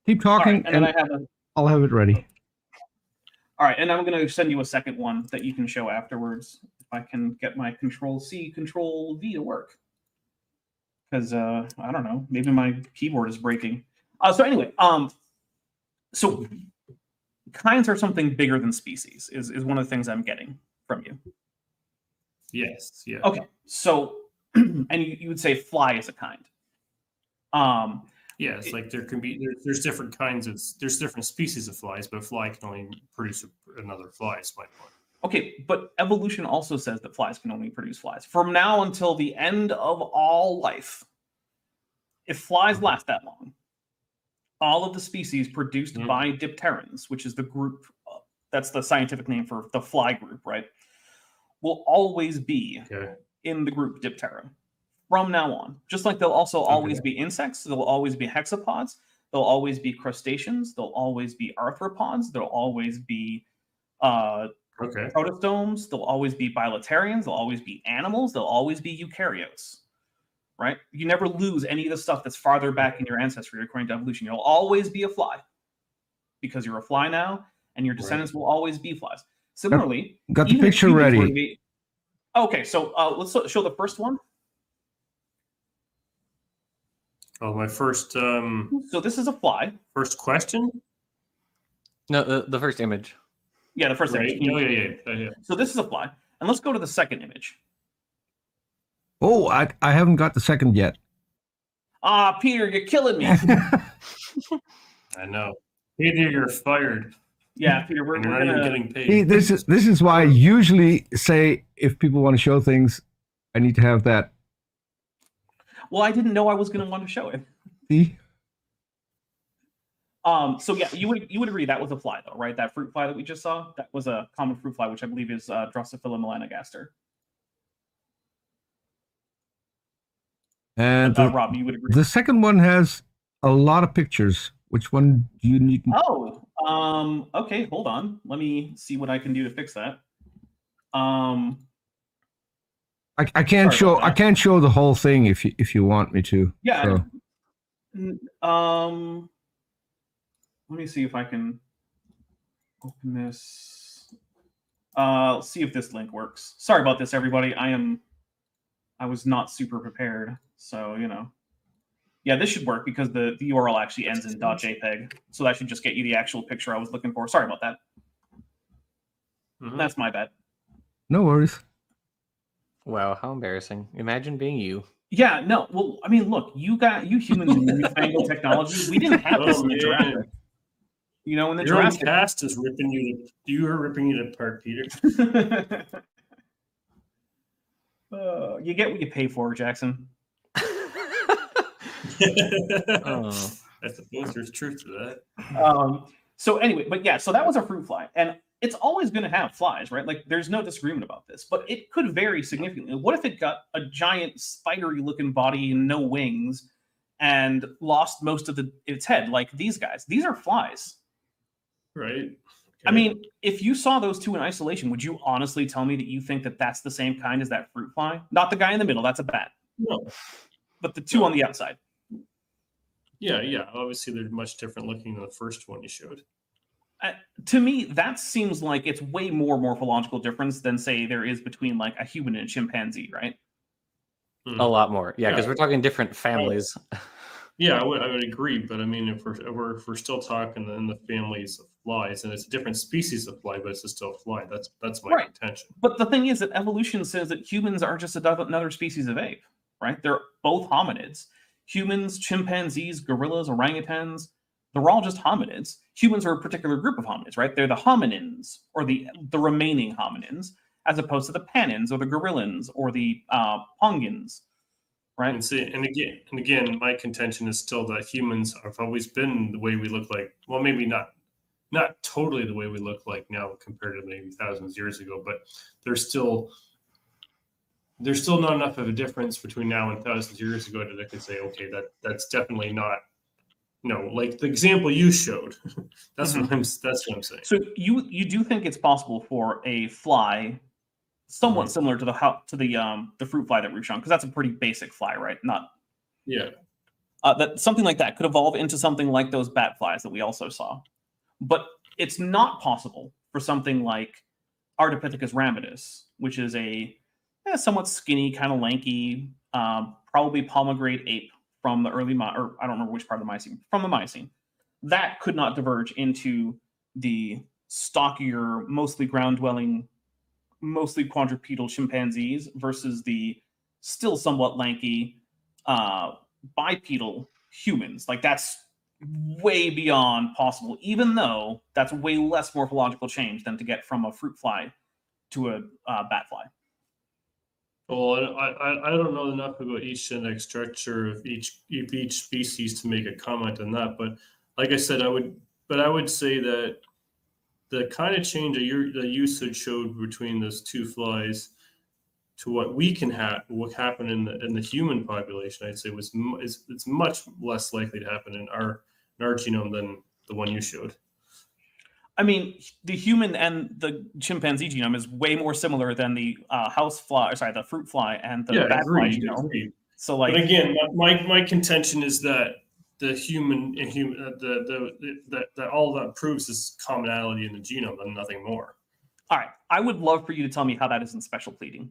keep talking, right, and I'll have it ready. All right, and I'm going to send you a second one that you can show afterwards if I can get my Control-C, Control-V to work. Because, I don't know, maybe my keyboard is breaking. So anyway, so kinds are something bigger than species is one of the things I'm getting from you. Yes, yeah. Okay, so, and you would say fly is a kind. Yeah, it's like there can be there's different kinds of there's different species of flies, but a fly can only produce another fly. Is my point. Okay, but evolution also says that flies can only produce flies from now until the end of all life. If flies last that long, all of the species produced by dipterans, which is the group, that's the scientific name for the fly group, right, will always be in the group Diptera. From now on, just like they'll also always be insects, there'll always be hexapods, there'll always be crustaceans, there'll always be arthropods, there'll always be protostomes, there'll always be bilaterians, there'll always be animals, there'll always be eukaryotes, right? You never lose any of the stuff that's farther back in your ancestry according to evolution. You'll always be a fly because you're a fly now, and your descendants will always be flies. Similarly, got the picture ready. Okay, so let's show the first one. Oh, my first. So this is a fly. First question? No, the first image. Yeah, the first image. Oh, yeah. So this is a fly, and let's go to the second image. Oh, I haven't got the second yet. Peter, you're killing me. I know. Peter, you're fired. Yeah, Peter, we're not even getting paid. See, this is why I usually say if people want to show things, I need to have that. Well, I didn't know I was going to want to show it. See? So yeah, you would agree that was a fly though, right? That fruit fly that we just saw, that was a common fruit fly, which I believe is Drosophila melanogaster. And Rob, you would agree. The second one has a lot of pictures. Which one do you need? Okay, hold on. Let me see what I can do to fix that. I can't show the whole thing if you want me to. Yeah. So. Let me see if I can open this. See if this link works. Sorry about this, everybody. I was not super prepared, so yeah, this should work because the URL actually ends in .jpeg, so that should just get you the actual picture I was looking for. Sorry about that. That's my bad. No worries. Wow, how embarrassing! Imagine being you. Yeah, no. Well, I mean, look, you humans in newfangled technology. We didn't have this in the Jurassic. In the Jurassic cast is ripping you. You are ripping it apart, Peter. You get what you pay for, Jackson. I suppose there's truth to that. So anyway, but yeah, so that was a fruit fly, and it's always going to have flies, right? Like, there's no disagreement about this, but it could vary significantly. What if it got a giant spidery-looking body and no wings, and lost most of its head, like these guys? These are flies. Right. Okay. I mean, if you saw those two in isolation, would you honestly tell me that you think that that's the same kind as that fruit fly? Not the guy in the middle, that's a bat. No. But the two on the outside. Yeah. Obviously, they're much different looking than the first one you showed. To me, that seems like it's way more morphological difference than, say, there is between like a human and a chimpanzee, right? A lot more. Yeah, because we're talking different families. Yeah, I would agree, but I mean, if we're still talking in the families of flies, and it's a different species of fly, but it's still a fly. That's my contention. But the thing is that evolution says that humans are just another species of ape, right? They're both hominids. Humans, chimpanzees, gorillas, orangutans, they're all just hominids. Humans are a particular group of hominids, right? They're the hominins, or the remaining hominins, as opposed to the panins, or the gorillans, or the pongans. Right. And again, my contention is still that humans have always been the way we look like. Well, maybe not totally the way we look like now compared to maybe thousands of years ago, but there's still not enough of a difference between now and thousands of years ago that I could say, okay, that's definitely not. No, like the example you showed. That's what I'm saying. So you do think it's possible for a fly somewhat similar to the fruit fly that we've shown, because that's a pretty basic fly, right? That something like that could evolve into something like those bat flies that we also saw. But it's not possible for something like Ardipithecus ramidus, which is a somewhat skinny, kind of lanky, probably palmigrade ape from the early or I don't remember which part of the Miocene, from the Miocene. That could not diverge into the stockier, mostly ground-dwelling, mostly quadrupedal chimpanzees versus the still somewhat lanky bipedal humans. Like, that's way beyond possible, even though that's way less morphological change than to get from a fruit fly to a bat fly. Well, I don't know enough about each genetic structure of each species to make a comment on that, but like I said, I would say that the kind of change that you showed between those two flies to what we can what happened in the human population, I'd say it's much less likely to happen in our genome than the one you showed. I mean, the human and the chimpanzee genome is way more similar than the the fruit fly and the bat fly genome. Agreed. So, like, but again, my contention is that the human that all that proves is commonality in the genome and nothing more. All right, I would love for you to tell me how that isn't special pleading.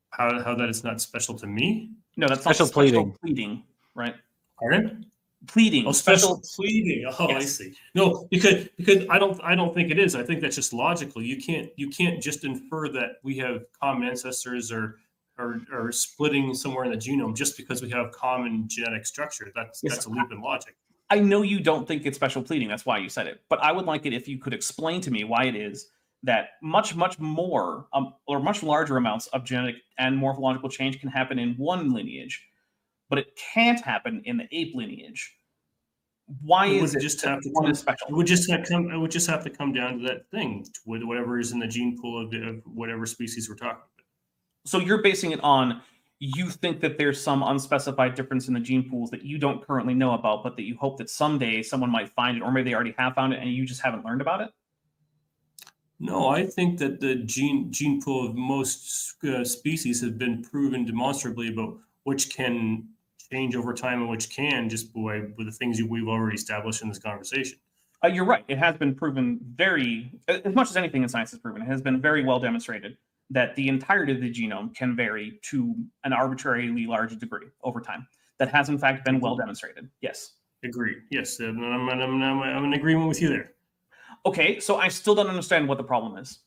How that is not special to me? No, that's special not pleading. Pleading, right? Pardon? Pleading. Oh, special pleading. Oh, yes. I see. No, because I don't think it is. I think that's just logical. You can't just infer that we have common ancestors or splitting somewhere in the genome just because we have common genetic structure. That's a leap in logic. I know you don't think it's special pleading. That's why you said it. But I would like it if you could explain to me why it is that much more or much larger amounts of genetic and morphological change can happen in one lineage, but it can't happen in the ape lineage. Why is it just have to one is special? It would just have to come down to that thing, with whatever is in the gene pool of whatever species we're talking about. So you're basing it on, you think that there's some unspecified difference in the gene pools that you don't currently know about, but that you hope that someday someone might find it, or maybe they already have found it and you just haven't learned about it? No, I think that the gene pool of most species has been proven demonstrably about which can change over time and which can, just with the things we've already established in this conversation. You're right. It has been proven as much as anything in science is proven, it has been very well demonstrated that the entirety of the genome can vary to an arbitrarily large degree over time. That has, in fact, been well demonstrated. Yes. Agreed. Yes, I'm in agreement with you there. Okay, so I still don't understand what the problem is.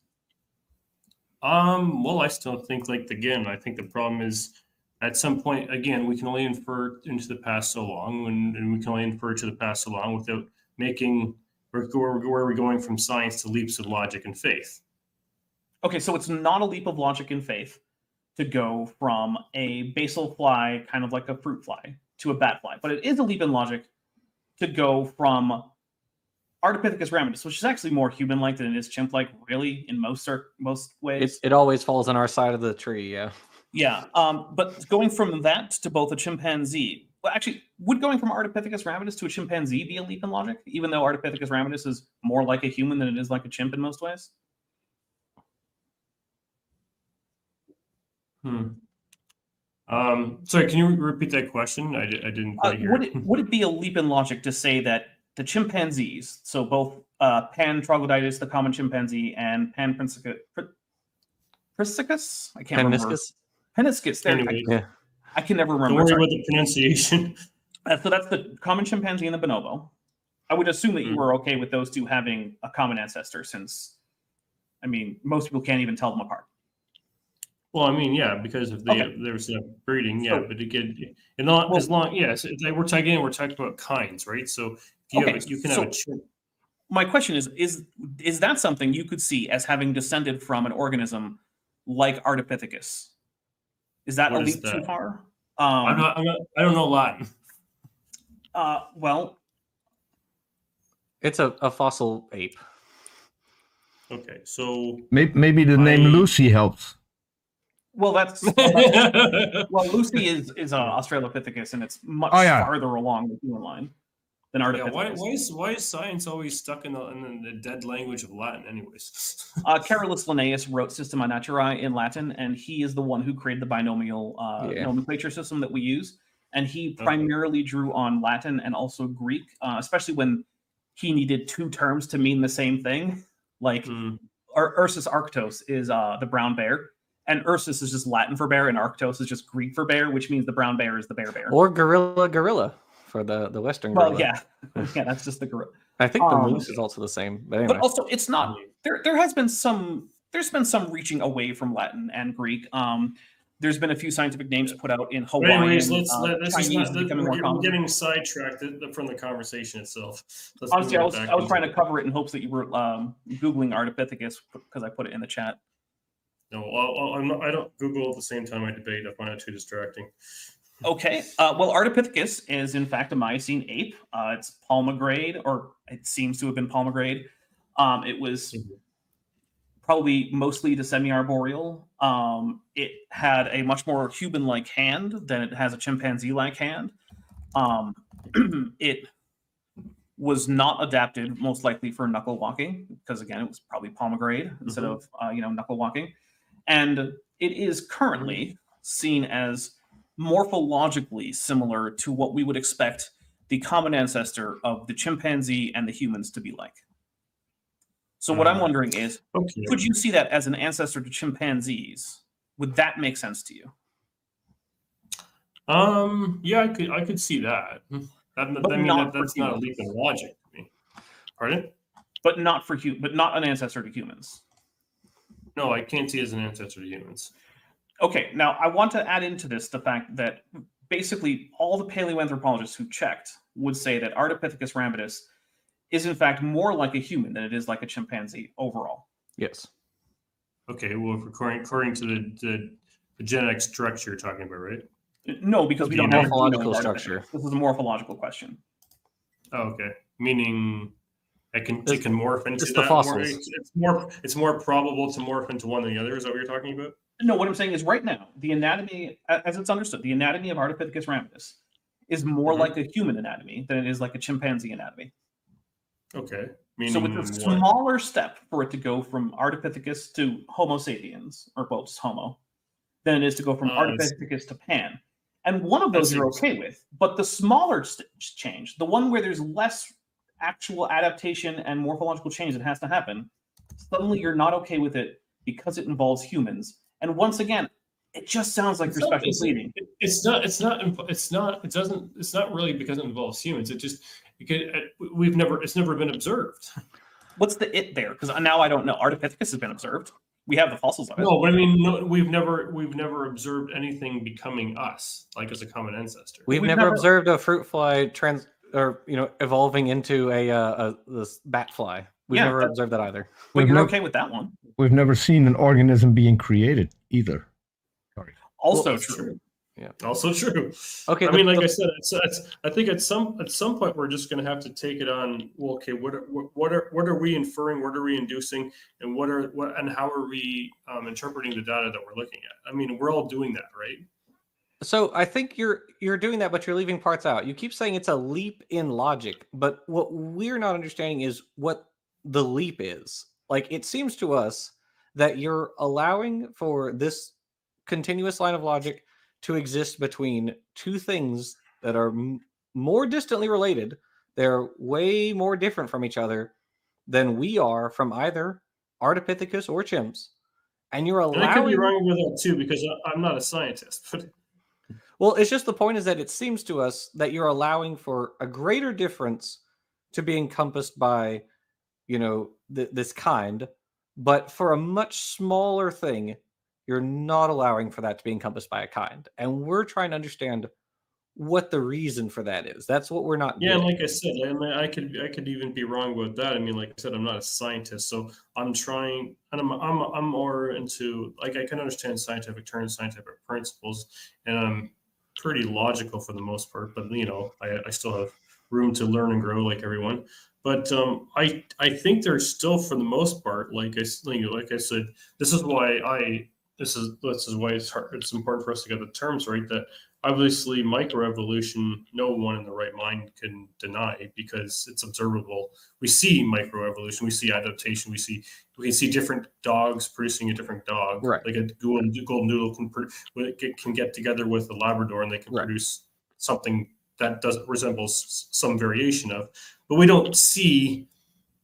Well, I still think, I think the problem is at some point, again, we can only infer into the past so long, and we can only infer to the past so long without making where are we going from science to leaps of logic and faith. Okay, so it's not a leap of logic and faith to go from a basal fly, kind of like a fruit fly, to a bat fly. But it is a leap in logic to go from Ardipithecus ramidus, which is actually more human-like than it is chimp-like, really, in most ways. It always falls on our side of the tree, yeah. Yeah, but going from that to both a chimpanzee, well, actually, would going from Ardipithecus ramidus to a chimpanzee be a leap in logic, even though Ardipithecus ramidus is more like a human than it is like a chimp in most ways? Sorry, can you repeat that question? I didn't quite hear it. Would it be a leap in logic to say that the chimpanzees, so both Pan troglodytes, the common chimpanzee, and Pan priscus? I can't remember. Peniscus? Peniscus. There. Anyway, I can never remember. Don't worry about the pronunciation. So that's the common chimpanzee and the bonobo. I would assume that you were okay with those two having a common ancestor, since, I mean, most people can't even tell them apart. Well, I mean, yeah, because if there's a breeding, yeah, So- but again, and not as long, yes, we're talking about kinds, right? So if you can have a chimp. My question is that something you could see as having descended from an organism like Ardipithecus? Is that a What is leap too that? far? I don't know Latin. Well, It's a fossil ape. Okay, so Maybe the name Lucy helps. well, that's well, Lucy is Australopithecus, and it's much farther along the human line than Ardipithecus. why is science always stuck in the dead language of Latin, anyways? Carolus Linnaeus wrote Systema Naturae in Latin, and he is the one who created the binomial nomenclature system that we use. And he primarily drew on Latin and also Greek, especially when he needed two terms to mean the same thing. Like Ursus arctos is the brown bear, and Ursus is just Latin for bear, and arctos is just Greek for bear, which means the brown bear is the bear. Or gorilla for the Western gorilla. Well, yeah, that's just the gorilla. I think the moose is also the same. But anyway. But also, it's not. There's been some reaching away from Latin and Greek. There's been a few scientific names put out in Hawaiian. Anyways, Chinese we're getting sidetracked from the conversation itself. Honestly, I was trying to cover it in hopes that you were Googling Ardipithecus, because I put it in the chat. No, I don't Google at the same time I debate. I find it too distracting. Okay. Well, Ardipithecus is in fact a Miocene ape. It's palmagrade, or it seems to have been palmagrade. It was probably mostly the semi-arboreal. It had a much more human-like hand than it has a chimpanzee-like hand. It was not adapted, most likely, for knuckle walking, because again, it was probably palmagrade instead of knuckle walking. And it is currently seen as morphologically similar to what we would expect the common ancestor of the chimpanzee and the humans to be like. So what I'm wondering is, could you see that as an ancestor to chimpanzees? Would that make sense to you? Yeah, I could see that. That's not a leap in logic to me. Pardon? But not an ancestor to humans. No, I can't see it as an ancestor to humans. Okay, now I want to add into this the fact that basically all the paleoanthropologists who checked would say that Ardipithecus ramidus is in fact more like a human than it is like a chimpanzee overall. Yes. Okay, well, according to the genetic structure you're talking about, right? No, because we don't have morphological structure. This is a morphological question. Oh, okay. Meaning it can morph into the fossils. It's more probable to morph into one than the other. Is that what you're talking about? No, what I'm saying is right now, the anatomy, as it's understood, the anatomy of Ardipithecus ramidus is more like a human anatomy than it is like a chimpanzee anatomy. Okay. So it's a smaller step for it to go from Ardipithecus to Homo sapiens, or well, just Homo, than it is to go from Ardipithecus to Pan. And one of those you're okay with, but the smaller change, the one where there's less actual adaptation and morphological change that has to happen, suddenly you're not okay with it because it involves humans. And once again, it just sounds like you're special pleading. It's not really because it involves humans. It's never been observed. What's the it there? Because now I don't know. Ardipithecus has been observed. We have the fossils of it. No, but I mean, we've never observed anything becoming us, like as a common ancestor. We've never observed a fruit fly evolving into this bat fly. We've never observed that either. But you're okay with that one. We've never seen an organism being created either. Sorry. Also true. Yeah. Also true. Okay. I mean, like I said, I think at some point we're just going to have to take it on. Well, okay, what are we inferring? What are we inducing? And how are we interpreting the data that we're looking at? I mean, we're all doing that, right? So I think you're doing that, but you're leaving parts out. You keep saying it's a leap in logic, but what we're not understanding is what the leap is. Like, it seems to us that you're allowing for this continuous line of logic to exist between two things that are more distantly related. They're way more different from each other than we are from either Ardipithecus or chimps. And you're allowing... And I could be wrong with that too, because I'm not a scientist. But Well, it's just the point is that it seems to us that you're allowing for a greater difference to be encompassed by, this kind, but for a much smaller thing, you're not allowing for that to be encompassed by a kind. And we're trying to understand what the reason for that is. That's what we're not Yeah, and getting. like I said, I mean, I could even be wrong about that. I mean, like I said, I'm not a scientist, so I'm trying, and I'm more into, like, I can understand scientific terms, scientific principles, and I'm pretty logical for the most part. But I still have room to learn and grow, like everyone. But I think there's still, for the most part, like I said, this is why it's hard. It's important for us to get the terms right. That obviously microevolution, no one in the right mind can deny, because it's observable. We see microevolution, we see adaptation, we see different dogs producing a different dog. Right. Like a golden doodle can get together with a Labrador, and they can produce something that resembles some variation of. But we don't see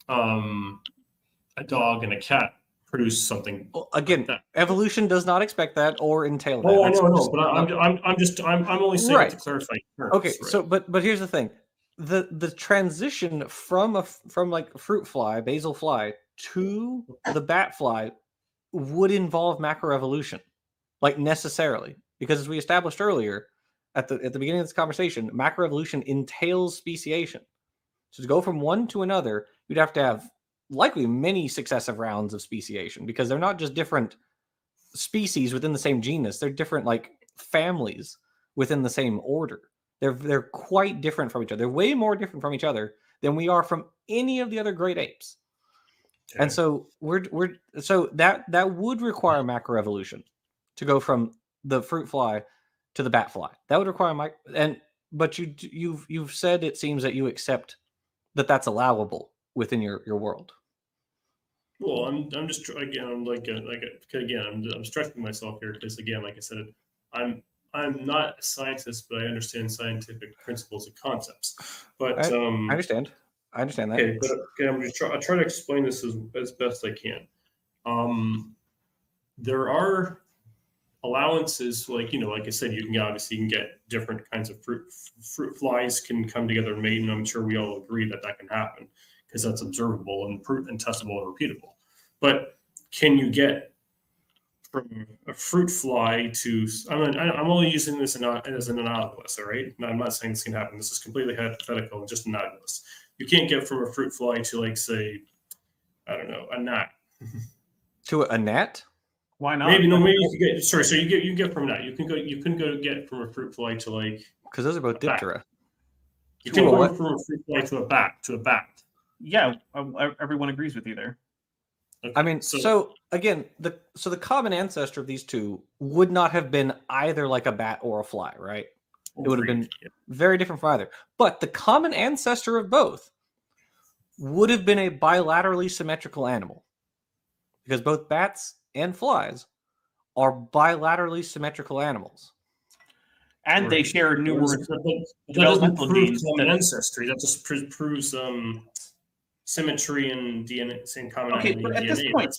a dog and a cat produce something. Well, again, like that. Evolution does not expect that or entail that. Oh, I know, but I'm only saying it to clarify terms. Okay, right? so but here's the thing: the transition from like fruit fly, basil fly, to the bat fly would involve macroevolution, like necessarily, because as we established earlier at the beginning of this conversation, macroevolution entails speciation. So to go from one to another, you'd have to have likely many successive rounds of speciation, because they're not just different species within the same genus, they're different like families within the same order. They're quite different from each other. They're way more different from each other than we are from any of the other great apes. Okay. And so so that would require macroevolution to go from the fruit fly to the bat fly. That would require but you've said, it seems that you accept that that's allowable within your world. Well, I'm just again, I'm stretching myself here, because again, like I said, I'm not a scientist, but I understand scientific principles and concepts. But I understand that. Okay, but I'm just try to explain this as best I can. There are allowances, like I said, you can get different kinds of fruit flies can come together and mate, and I'm sure we all agree that can happen, because that's observable and testable and repeatable. But can you get from a fruit fly to, I'm only using this as an anomalous, all right? I'm not saying this can happen. This is completely hypothetical and just anomalous. You can't get from a fruit fly to, like, say, I don't know, a gnat. To a gnat? Why not? Maybe you could get. Sorry, so you get from that. You can go get from a fruit fly to, like, because those are both Diptera. You can go from a fruit fly to a bat. Yeah, everyone agrees with you there. Okay, I mean, so again, the common ancestor of these two would not have been either like a bat or a fly, right? It would have been very different from either. But the common ancestor of both would have been a bilaterally symmetrical animal, because both bats and flies are bilaterally symmetrical animals. And they share numerous developmental genes. Ancestry. That just proves symmetry and DNA, same commonality. Okay, but at this point,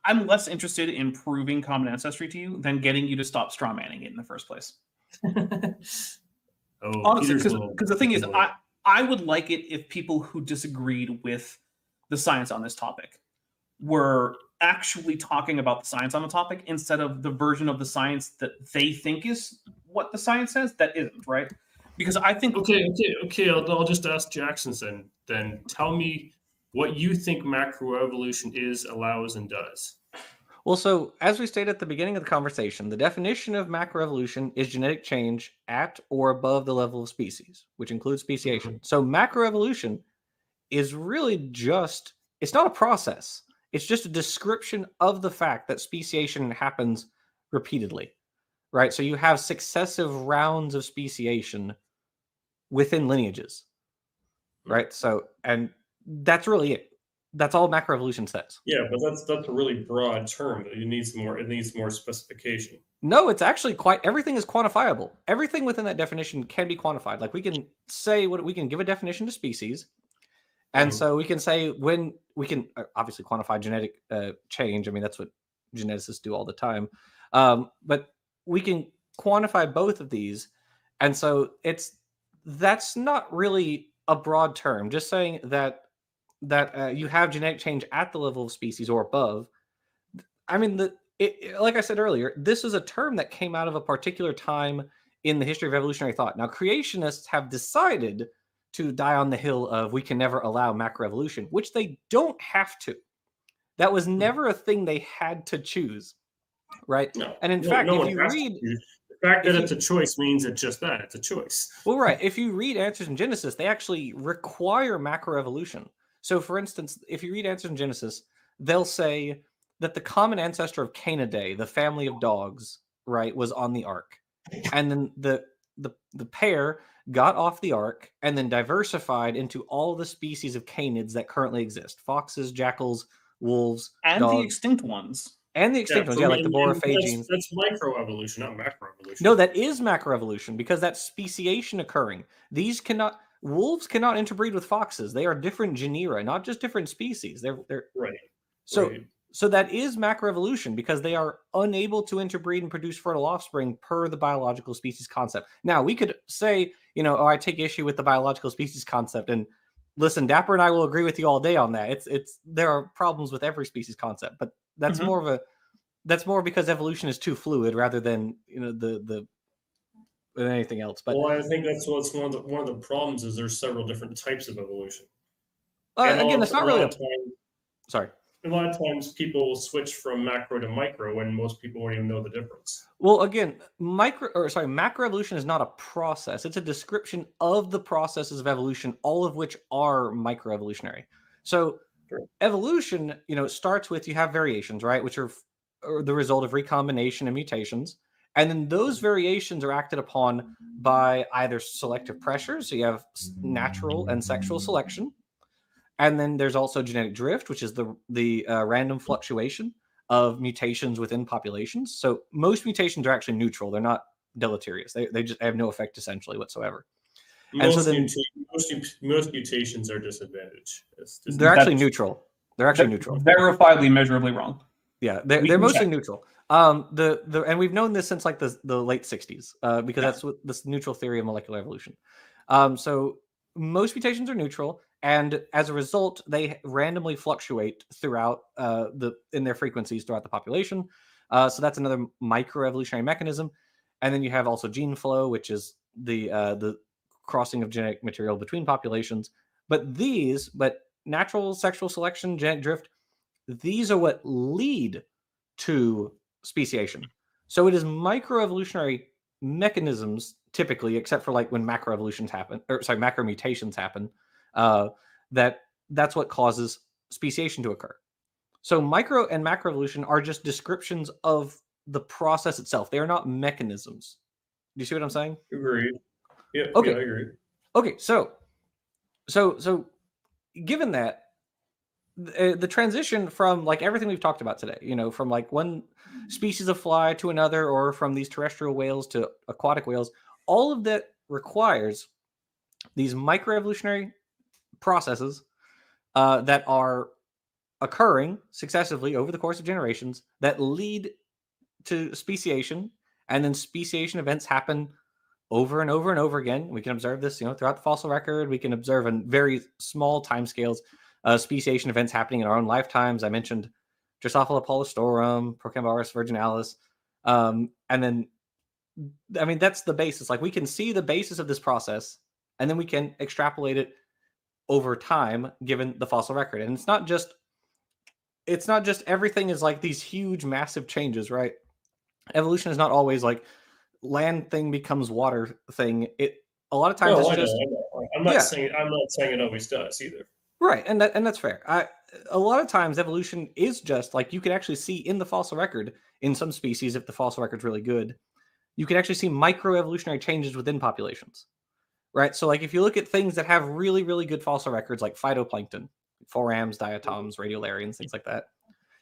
I'm less interested in proving common ancestry to you than getting you to stop straw manning it in the first place. Honestly, because the thing is, I would like it if people who disagreed with the science on this topic were actually talking about the science on the topic, instead of the version of the science that they think is what the science says that isn't, right? Because I think okay. I'll just ask Jackson then. Tell me what you think macroevolution is, allows, and does. Well, so as we stated at the beginning of the conversation, the definition of macroevolution is genetic change at or above the level of species, which includes speciation. Mm-hmm. So macroevolution is really just, it's not a process. It's just a description of the fact that speciation happens repeatedly, right? So you have successive rounds of speciation within lineages, right? So, and that's really it. That's all macroevolution says. Yeah, but that's a really broad term. It needs more specification. No, it's actually everything is quantifiable. Everything within that definition can be quantified. Like we can say we can give a definition to species. And so we can say when we can obviously quantify genetic change. I mean, that's what geneticists do all the time. But we can quantify both of these, and so that's not really a broad term. Just saying that you have genetic change at the level of species or above. I mean, like I said earlier, this is a term that came out of a particular time in the history of evolutionary thought. Now, creationists have decided to die on the hill of we can never allow macroevolution, which they don't have to. That was never a thing they had to choose, right? No, and in fact, no if one you has to read choose. The fact that it's a choice means it's just that. It's a choice. Well, right. If you read Answers in Genesis, they actually require macroevolution. So, for instance, if you read Answers in Genesis, they'll say that the common ancestor of Canidae, the family of dogs, right, was on the ark. And then the pair got off the ark and then diversified into all the species of canids that currently exist: foxes, jackals, wolves, And dogs, the extinct ones. and the extinct ones, for like me, the Borophagines. That's microevolution, not macroevolution. No, that is macroevolution because that's speciation occurring. Wolves cannot interbreed with foxes. They are different genera, not just different species. They're right. So right. so that is macroevolution because they are unable to interbreed and produce fertile offspring per the biological species concept. Now, we could say, I take issue with the biological species concept, and listen, Dapper and I will agree with you all day on that. There are problems with every species concept, but that's that's more because evolution is too fluid rather than than anything else. But I think that's what's one of the problems is there's several different types of evolution. Again, that's not really sorry. A lot of times people will switch from macro to micro when most people won't even know the difference. Well, again, macroevolution is not a process. It's a description of the processes of evolution, all of which are microevolutionary. So evolution, starts with you have variations, right, which are the result of recombination and mutations. And then those variations are acted upon by either selective pressures. So you have natural and sexual selection. And then there's also genetic drift, which is the random fluctuation of mutations within populations. So most mutations are actually neutral. They're not deleterious. They just have no effect essentially whatsoever. Most mutations are disadvantage. They're actually neutral. They're actually neutral. Verifiably, measurably wrong. Yeah, they're mostly neutral. And we've known this since like the late 60s because that's what this neutral theory of molecular evolution. So most mutations are neutral, and as a result, they randomly fluctuate throughout in their frequencies throughout the population. So that's another microevolutionary mechanism. And then you have also gene flow, which is the crossing of genetic material between populations. But natural sexual selection, genetic drift, these are what lead to speciation. So it is microevolutionary mechanisms typically, except for like when macroevolutions happen, macromutations happen, that's what causes speciation to occur. So micro and macroevolution are just descriptions of the process itself. They are not mechanisms. Do you see what I'm saying? Agreed. Yeah. Okay. Yeah, I agree. Okay. So given that, the transition from like everything we've talked about today, from like one species of fly to another, or from these terrestrial whales to aquatic whales, all of that requires these microevolutionary processes that are occurring successively over the course of generations that lead to speciation, and then speciation events happen over and over and over again. We can observe this, throughout the fossil record. We can observe in very small timescales speciation events happening in our own lifetimes. I mentioned Drosophila polystorum, Procambarus virginalis, and then, I mean, that's the basis. Like, we can see the basis of this process, and then we can extrapolate it over time, given the fossil record. And it's not just everything is like these huge, massive changes, right? Evolution is not always like land thing becomes water thing. A lot of times it's just. I know. I'm not saying it always does either. Right, and that's fair. A lot of times evolution is just like, you could actually see in the fossil record, in some species, if the fossil record's really good, you can actually see microevolutionary changes within populations, right? So like if you look at things that have really, really good fossil records, like phytoplankton, forams, diatoms, radiolarians, things like that,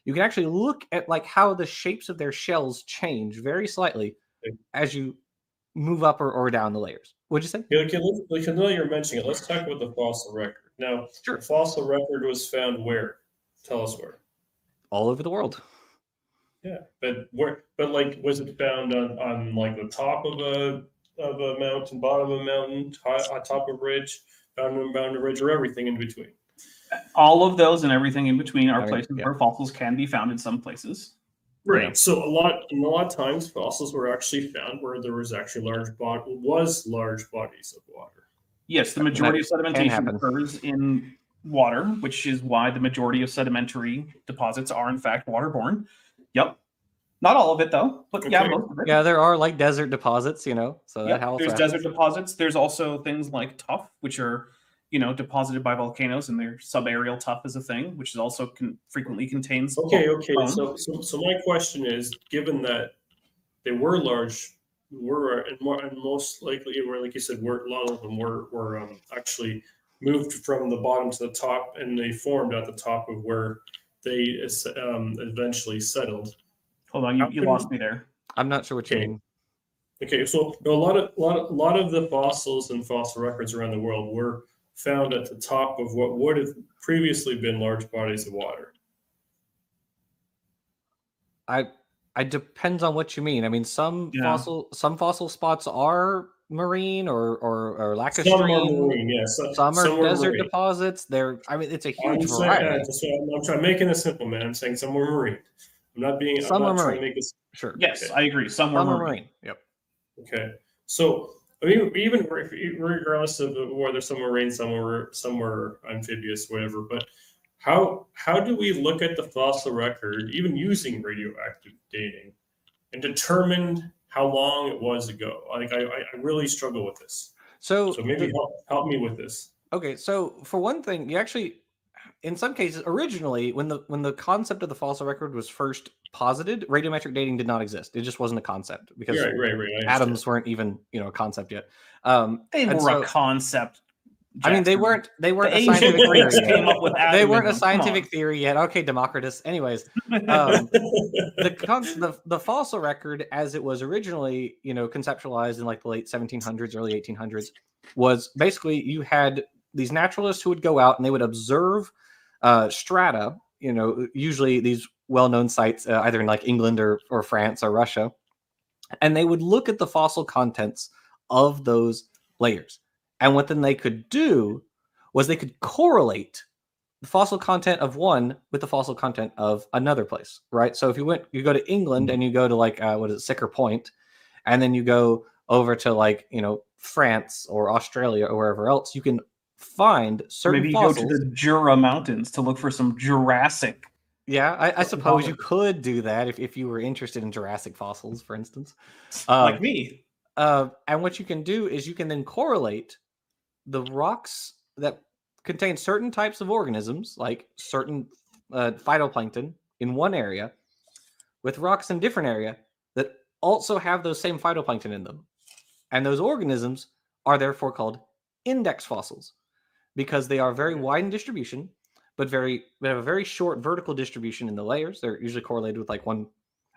you can actually look at like how the shapes of their shells change very slightly as you move up or down the layers. What'd you say? Yeah, now you're mentioning it, let's talk about the fossil record. Now, sure. The fossil record was found where? Tell us where. All over the world. Yeah, but like, was it found on like the top of a mountain, bottom of a mountain, on top of a ridge, found on a ridge, or everything in between? All of those and everything in between are I mean, places yeah. where fossils can be found in some places. Right. Yeah. So a lot of times fossils were actually found where there was actually large bodies of water. Yes, the majority of That can sedimentation happen. occurs in water, which is why the majority of sedimentary deposits are in fact waterborne. Yep. Not all of it though, but yeah, Okay. most of it. Yeah, there are like desert deposits, you know, so Yep. that also There's happens. desert deposits. There's also things like tuff, which are, you know, deposited by volcanoes, and their subaerial tuff is a thing, which is also frequently contains. Okay. bones. So my question is, given that they were large, and most likely, like you said, a lot of them were actually moved from the bottom to the top, and they formed at the top of where they eventually settled. Hold on, you lost me there. I'm not sure what you Okay. mean. Okay, so a lot of the fossils and fossil records around the world were found at the top of what would have previously been large bodies of water. I depends on what you mean. I mean, some Yeah. fossil spots are marine or Some are lacustrine. marine, yes. Some are desert marine. deposits. I mean, it's a I'm huge saying, variety. I'm making it simple, man. I'm saying some were marine. I'm not Some are trying to marine. make this. Sure. Yes, Okay. I agree. Some were Some are marine. marine. Yep. Okay, so I mean, even regardless of whether some were marine, some were amphibious, whatever. But how do we look at the fossil record, even using radioactive dating, and determine how long it was ago? Like, I really struggle with this. So maybe help me with this. Okay, so for one thing, you actually, in some cases, originally when the concept of the fossil record was first posited, radiometric dating did not exist. It just wasn't a concept because Right. I atoms understand. weren't even a concept yet. They and were so- a concept. I mean, they Jackson. weren't a ancient scientific theory Greeks came yet. up with They weren't a atomism. Come scientific on. theory yet. Okay, Democritus. Anyways, the fossil record, as it was originally, conceptualized in like the late 1700s, early 1800s, was basically you had these naturalists who would go out and they would observe strata. Usually these well-known sites, either in like England or France or Russia, and they would look at the fossil contents of those layers. And what then they could do was they could correlate the fossil content of one with the fossil content of another place, right? So if you go to England and you go to like Sicker Point, and then you go over to like France or Australia or wherever else, you can find certain Maybe you fossils. go to the Jura Mountains to look for some Jurassic. Yeah, I suppose you could do that if you were interested in Jurassic fossils, for instance. Like me. And what you can do is you can then correlate the rocks that contain certain types of organisms, like certain phytoplankton in one area, with rocks in a different area that also have those same phytoplankton in them. And those organisms are therefore called index fossils because they are very wide in distribution, but they have a very short vertical distribution in the layers. They're usually correlated with like one,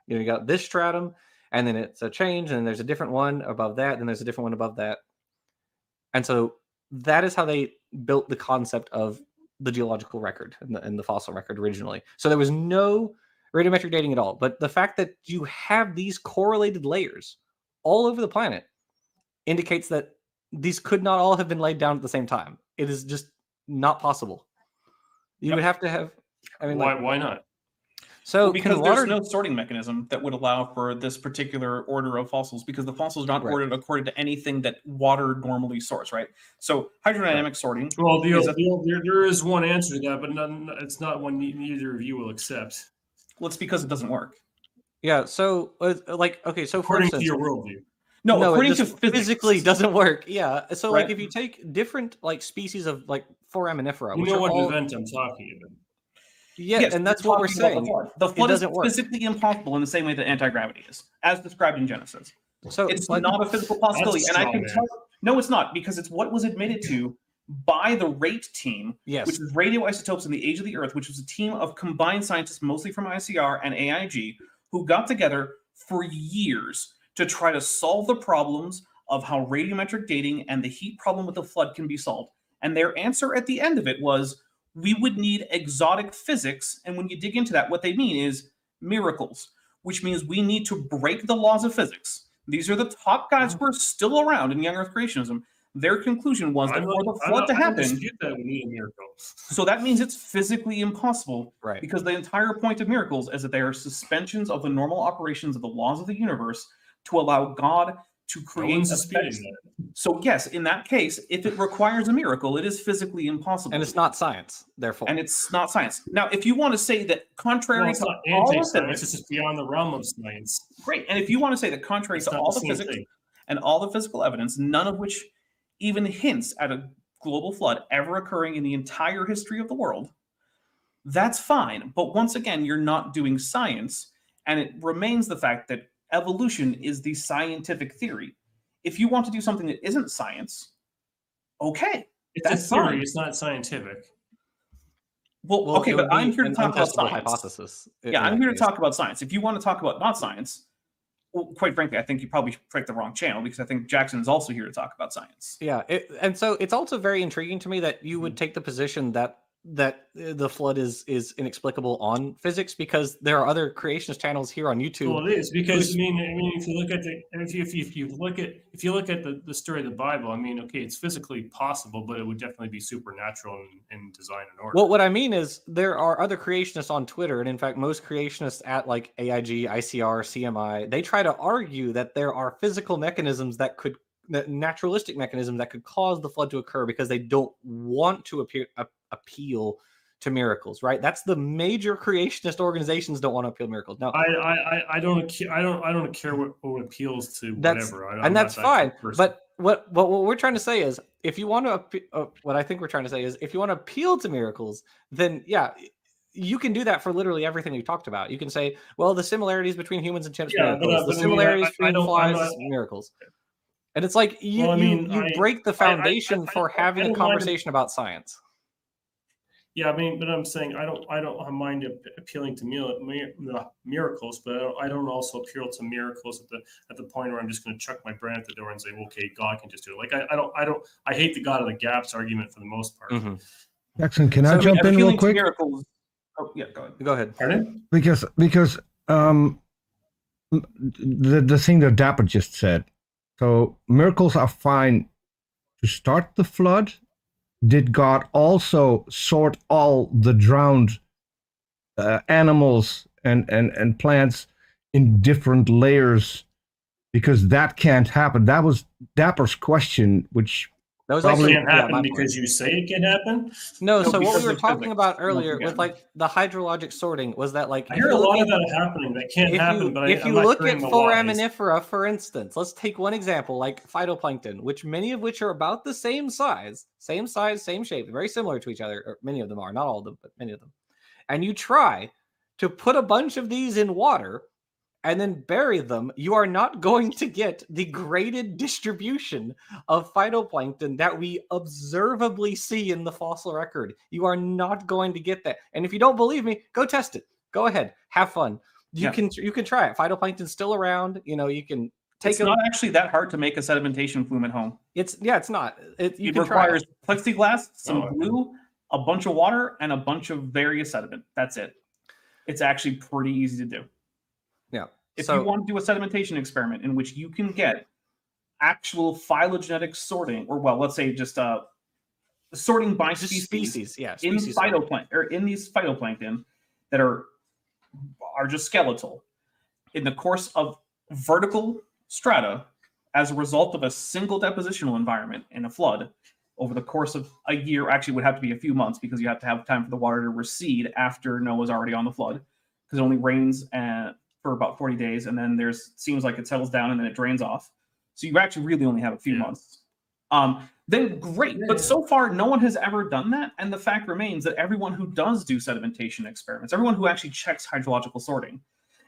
you got this stratum, and then it's a change, and then there's a different one above that, then there's a different one above that. And so that is how they built the concept of the geological record and the fossil record originally. So there was no radiometric dating at all. But the fact that you have these correlated layers all over the planet indicates that these could not all have been laid down at the same time. It is just not possible. You would have to have. I mean, why not? So because there's no sorting mechanism that would allow for this particular order of fossils, because the fossils are not ordered according to anything that water normally sorts, right? So hydrodynamic sorting. Well, there is one answer to that, but it's not one neither of you will accept. Well, it's because it doesn't work. Yeah. So so for according instance, to your worldview. No, according it to just physics. physically doesn't work. Yeah. So Right. like if you take different like species of like foraminifera, You which know are what all, event I'm talking about. Yeah, Yes, and that's we're what we're talking about saying. the flood. The flood is doesn't work. physically impossible in the same way that anti-gravity is, as described in Genesis. So It's not a physical possibility, and I can man. tell. No, it's not, because it's what was admitted to by the RATE team, Yes. which is Radioisotopes in the Age of the Earth, which was a team of combined scientists, mostly from ICR and AIG, who got together for years to try to solve the problems of how radiometric dating and the heat problem with the flood can be solved. And their answer at the end of it was, we would need exotic physics. And when you dig into that, what they mean is miracles. which means we need to break the laws of physics. These are the top guys who are still around in young Earth creationism. Their conclusion was that for the flood to happen, that we need a miracle. so that means it's physically impossible, Right. because the entire point of miracles is that they are suspensions of the normal operations of the laws of the universe to allow God to No create one's effects. disputing that. So yes, in that case, if it requires a miracle, it is physically impossible. And it's not science, therefore. And it's not science. Now, if you want to say that contrary Well, it's to not all of anti-science. physics, It's just beyond the realm of science. great. And if you want to say that contrary It's to not all the the same physics thing. and all the physical evidence, none of which even hints at a global flood ever occurring in the entire history of the world, that's fine. But once again, you're not doing science, and it remains the fact that evolution is the scientific theory. If you want to do something that isn't science, okay, It's that's a theory. fine. It's not scientific. Well, Well, okay, it but would I'm be here to an talk about untestable science. hypothesis. Yeah, I'm here to talk about science. If you want to talk about not science, well, quite frankly, I think you probably picked the wrong channel, because I think Jackson is also here to talk about science. Yeah, and so it's also very intriguing to me that you would take the position that the flood is inexplicable on physics, because there are other creationist channels here on YouTube. Well, it is because I mean, if you look at if you look at the story of the Bible, I mean, okay, it's physically possible, but it would definitely be supernatural in design and order. Well, what I mean is there are other creationists on Twitter, and in fact, most creationists at like AIG, ICR, CMI, they try to argue that there are physical mechanisms naturalistic mechanisms that could cause the flood to occur, because they don't want to appeal to miracles, right? That's the major creationist organizations don't want to appeal to miracles. Now, I don't care what appeals to whatever, and that's fine. But what we're trying to say is, if you want to, what I think we're trying to say is, if you want to appeal to miracles, then yeah, you can do that for literally everything we talked about. You can say, well, the similarities between humans and chimps, miracles. The similarities between flies, miracles. And it's like you break the foundation for having a conversation about science. Yeah, I mean, but I'm saying I don't mind appealing to miracles, but I don't also appeal to miracles at the point where I'm just going to chuck my brain at the door and say, well, okay, God can just do it. Like I hate the God of the gaps argument for the most part. Mm-hmm. Jackson, can I jump in real quick? Miracles, oh yeah, Go ahead. Pardon? Because the thing that Dapper just said. So miracles are fine to start the flood. Did God also sort all the drowned animals and plants in different layers? Because that can't happen. That was Dapper's question, which that was probably actually, can't happen because you say it can happen. No, so what because we were of talking physics, about earlier once with again. like the hydrologic sorting was that like I hear a lot of that happening that can't happen, but if I'm you not look hearing at the whys. foraminifera, for instance, let's take one example like phytoplankton, which many of which are about the same size, same shape, very similar to each other, or many of them are, not all of them, but many of them. And you try to put a bunch of these in water and then bury them, you are not going to get the graded distribution of phytoplankton that we observably see in the fossil record. You are not going to get that. And if you don't believe me, go test it. Go ahead, have fun. You can try it. Phytoplankton's still around. You know, you can take it's not actually that hard to make a sedimentation flume at home. It's not. It requires plexiglass, some glue, a bunch of water, and a bunch of various sediment. That's it. It's actually pretty easy to do. Yeah. If you want to do a sedimentation experiment in which you can get actual phylogenetic sorting, or well, let's say just sorting by species, in phytoplankton or in these phytoplankton that are just skeletal, in the course of vertical strata as a result of a single depositional environment in a flood over the course of a year, actually would have to be a few months because you have to have time for the water to recede after Noah's already on the flood, because it only rains for about 40 days, and then seems like it settles down and then it drains off. So you actually really only have a few months. Then great, but so far no one has ever done that, and the fact remains that everyone who does do sedimentation experiments, everyone who actually checks hydrological sorting,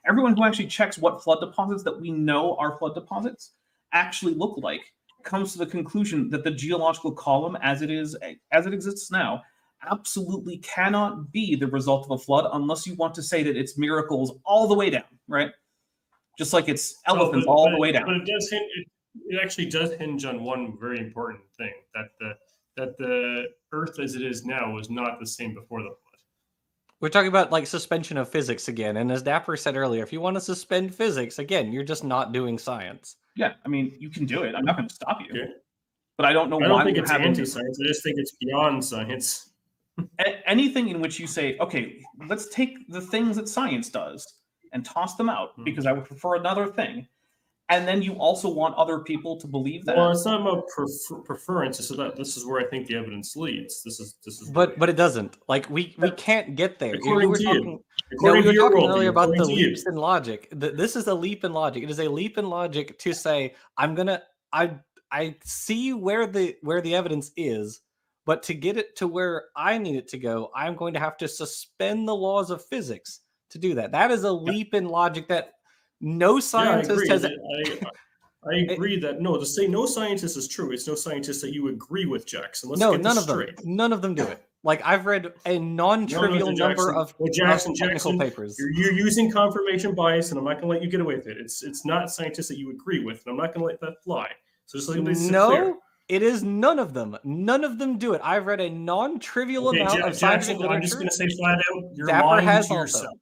everyone who actually checks what flood deposits that we know are flood deposits actually look like, comes to the conclusion that the geological column as it exists now absolutely cannot be the result of a flood unless you want to say that it's miracles all the way down, right? Just like it's elephants all the way down. But it actually does hinge on one very important thing, that the Earth as it is now was not the same before the flood. We're talking about like suspension of physics again, and as Dapper said earlier, if you want to suspend physics again, you're just not doing science. Yeah, I mean, you can do it. I'm not going to stop you. Okay. But I don't know I why don't think we're it's having anti-science. I just think it's beyond science. anything in which you say, okay, let's take the things that science does and toss them out because I would prefer another thing. And then you also want other people to believe that. Well, it's not about preference. So that this is where I think the evidence leads. This is. But it doesn't. Like we can't get there. According to you. Talking, According we to were your talking worldview, earlier about according the to you. leaps in logic. This is a leap in logic. It is a leap in logic to say I see where the evidence is, but to get it to where I need it to go, I'm going to have to suspend the laws of physics to do that. That is a leap in logic that no scientist has. I agree that to say no scientist is true. It's no scientist that you agree with, Jackson. Let's No, get none this of them. straight. None of them do it. Like I've read a non-trivial number of technical papers. You're using confirmation bias, and I'm not going to let you get away with it. It's not scientists that you agree with, and I'm not going to let that fly. So just let this clear. It is none of them. None of them do it. I've read a non-trivial amount of scientific literature. I'm just going to say flat out, you're Dapper lying to yourself.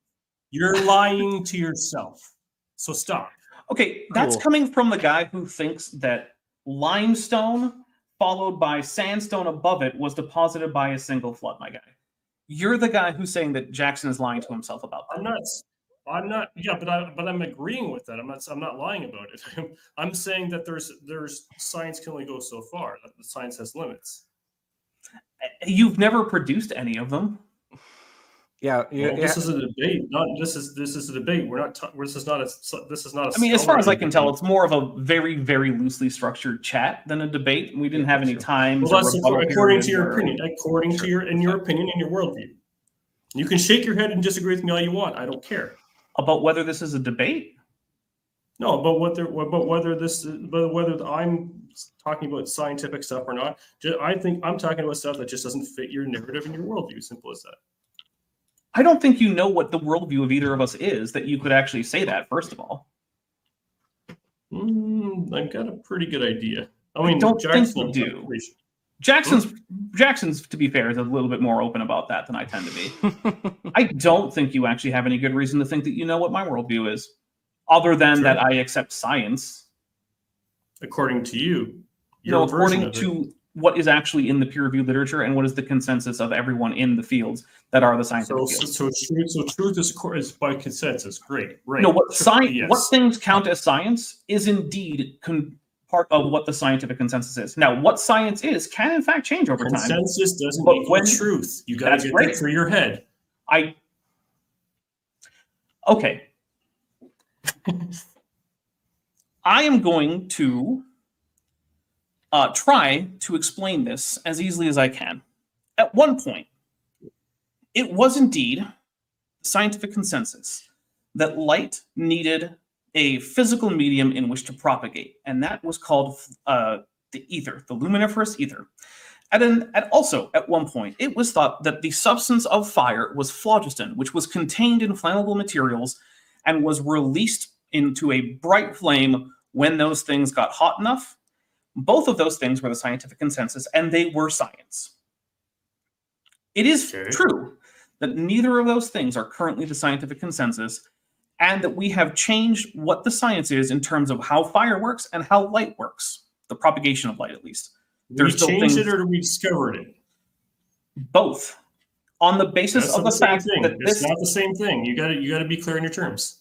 You're lying to yourself. So stop. Okay, that's coming from the guy who thinks that limestone followed by sandstone above it was deposited by a single flood, my guy. You're the guy who's saying that Jackson is lying to himself about that. I'm not. Yeah, but I'm agreeing with that. I'm not lying about it. I'm saying that there's science can only go so far. That the science has limits. You've never produced any of them. Yeah, this is a debate. This is a debate. We're not. This is not a. I mean, as far as I can tell, it's more of a very, very loosely structured chat than a debate. We didn't have any time. Well, that's according to your opinion. According to your opinion and your worldview. You can shake your head and disagree with me all you want. I don't care about whether this is a debate. No, but whether I'm talking about scientific stuff or not. I think I'm talking about stuff that just doesn't fit your narrative and your worldview. Simple as that. I don't think you know what the worldview of either of us is that you could actually say that, first of all. I've got a pretty good idea. I don't think you do. Jackson's, to be fair, is a little bit more open about that than I tend to be. I don't think you actually have any good reason to think that you know what my worldview is, other than that I accept science. According to you. No, according to what is actually in the peer-reviewed literature and what is the consensus of everyone in the fields that are the scientific fields. So truth is by consensus. Great. No, what things count as science is indeed part of what the scientific consensus is. Now, what science is can in fact change over time. Consensus doesn't equal truth. You got to get that through your head. Okay. I am going to try to explain this as easily as I can. At one point, it was indeed scientific consensus that light needed a physical medium in which to propagate, and that was called the ether, the luminiferous ether. And also, at one point, it was thought that the substance of fire was phlogiston, which was contained in flammable materials and was released into a bright flame when those things got hot enough. Both of those things were the scientific consensus, and they were science. It is true that neither of those things are currently the scientific consensus, and that we have changed what the science is in terms of how fire works and how light works, the propagation of light, at least. We changed it, or we discovered it? Both, on the basis of the fact that it's not the same thing. You got to be clear in your terms.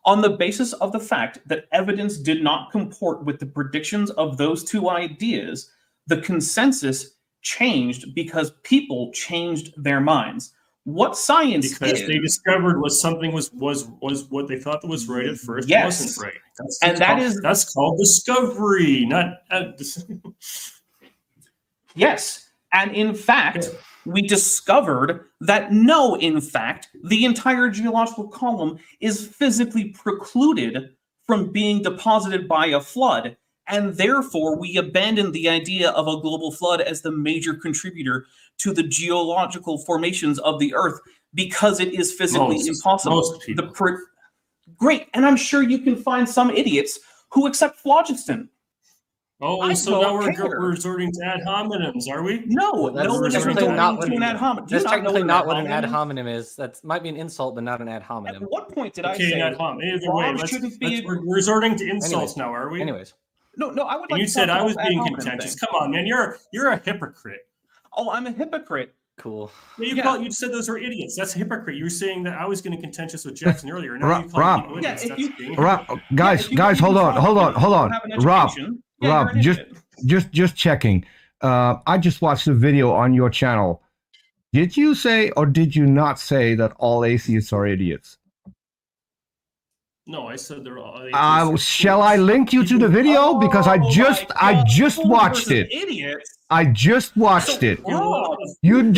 On the basis of the fact that evidence did not comport with the predictions of those two ideas, the consensus changed because people changed their minds. What science because they discovered was something was what they thought that was right at first. Yes. Wasn't right. That's called discovery, not. Yes, and in fact, we discovered that no, in fact, the entire geological column is physically precluded from being deposited by a flood, and therefore we abandoned the idea of a global flood as the major contributor to the geological formations of the Earth because it is physically impossible. Most people. Great, and I'm sure you can find some idiots who accept phlogiston. Oh, I so now don't care. we're resorting to ad hominems, are we? No, That's no one is technically resorting not to an ad hominem. Do you That's not know technically what not what an ad hominem hominem is. That might be an insult, but not an ad is? hominem. At what point did I Okay, say ad hominem. Either way, Rob shouldn't be? we're resorting to insults now, are we? Anyways, No, I would And like you to said talk I about was the ad being hominem contentious. thing. Come on, man, you're a hypocrite. Oh, I'm a hypocrite. cool. You said those were idiots. That's a hypocrite. You were saying that I was getting contentious with Jackson earlier. Now you call Rob. people idiots. Yeah, That's being a Rob, hypocrite. guys, hold on. Have an Rob, education. Yeah, Rob, you're an idiot. just checking. I just watched a video on your channel. Did you say or did you not say that all atheists are idiots? No, I said they're all atheists. Shall I link you to the video because I just watched it. Idiots. I just watched it. Rob, You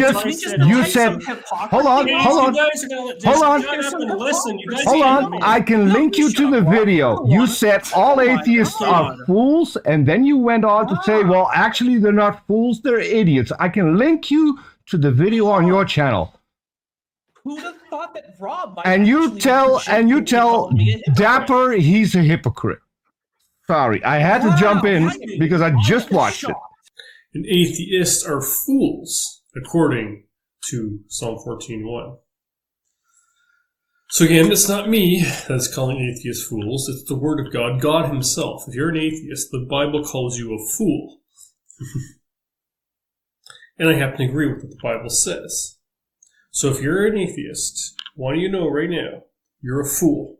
said hold on. You guys are gonna let Hold on. shut up and listen. You guys Hold can't on, me. I can link you to the video. You said all atheists are fools, and then you went on to say, well, actually, they're not fools, they're idiots. I can link you to the video on your channel. Who'd have thought that Rob might And you actually tell me a hypocrite? Dapper he's a hypocrite. Sorry, I had to jump in because I just watched it. And atheists are fools, according to Psalm 14:1. So again, it's not me that's calling atheists fools. It's the Word of God, God Himself. If you're an atheist, the Bible calls you a fool. And I happen to agree with what the Bible says. So if you're an atheist, want you to know right now, you're a fool.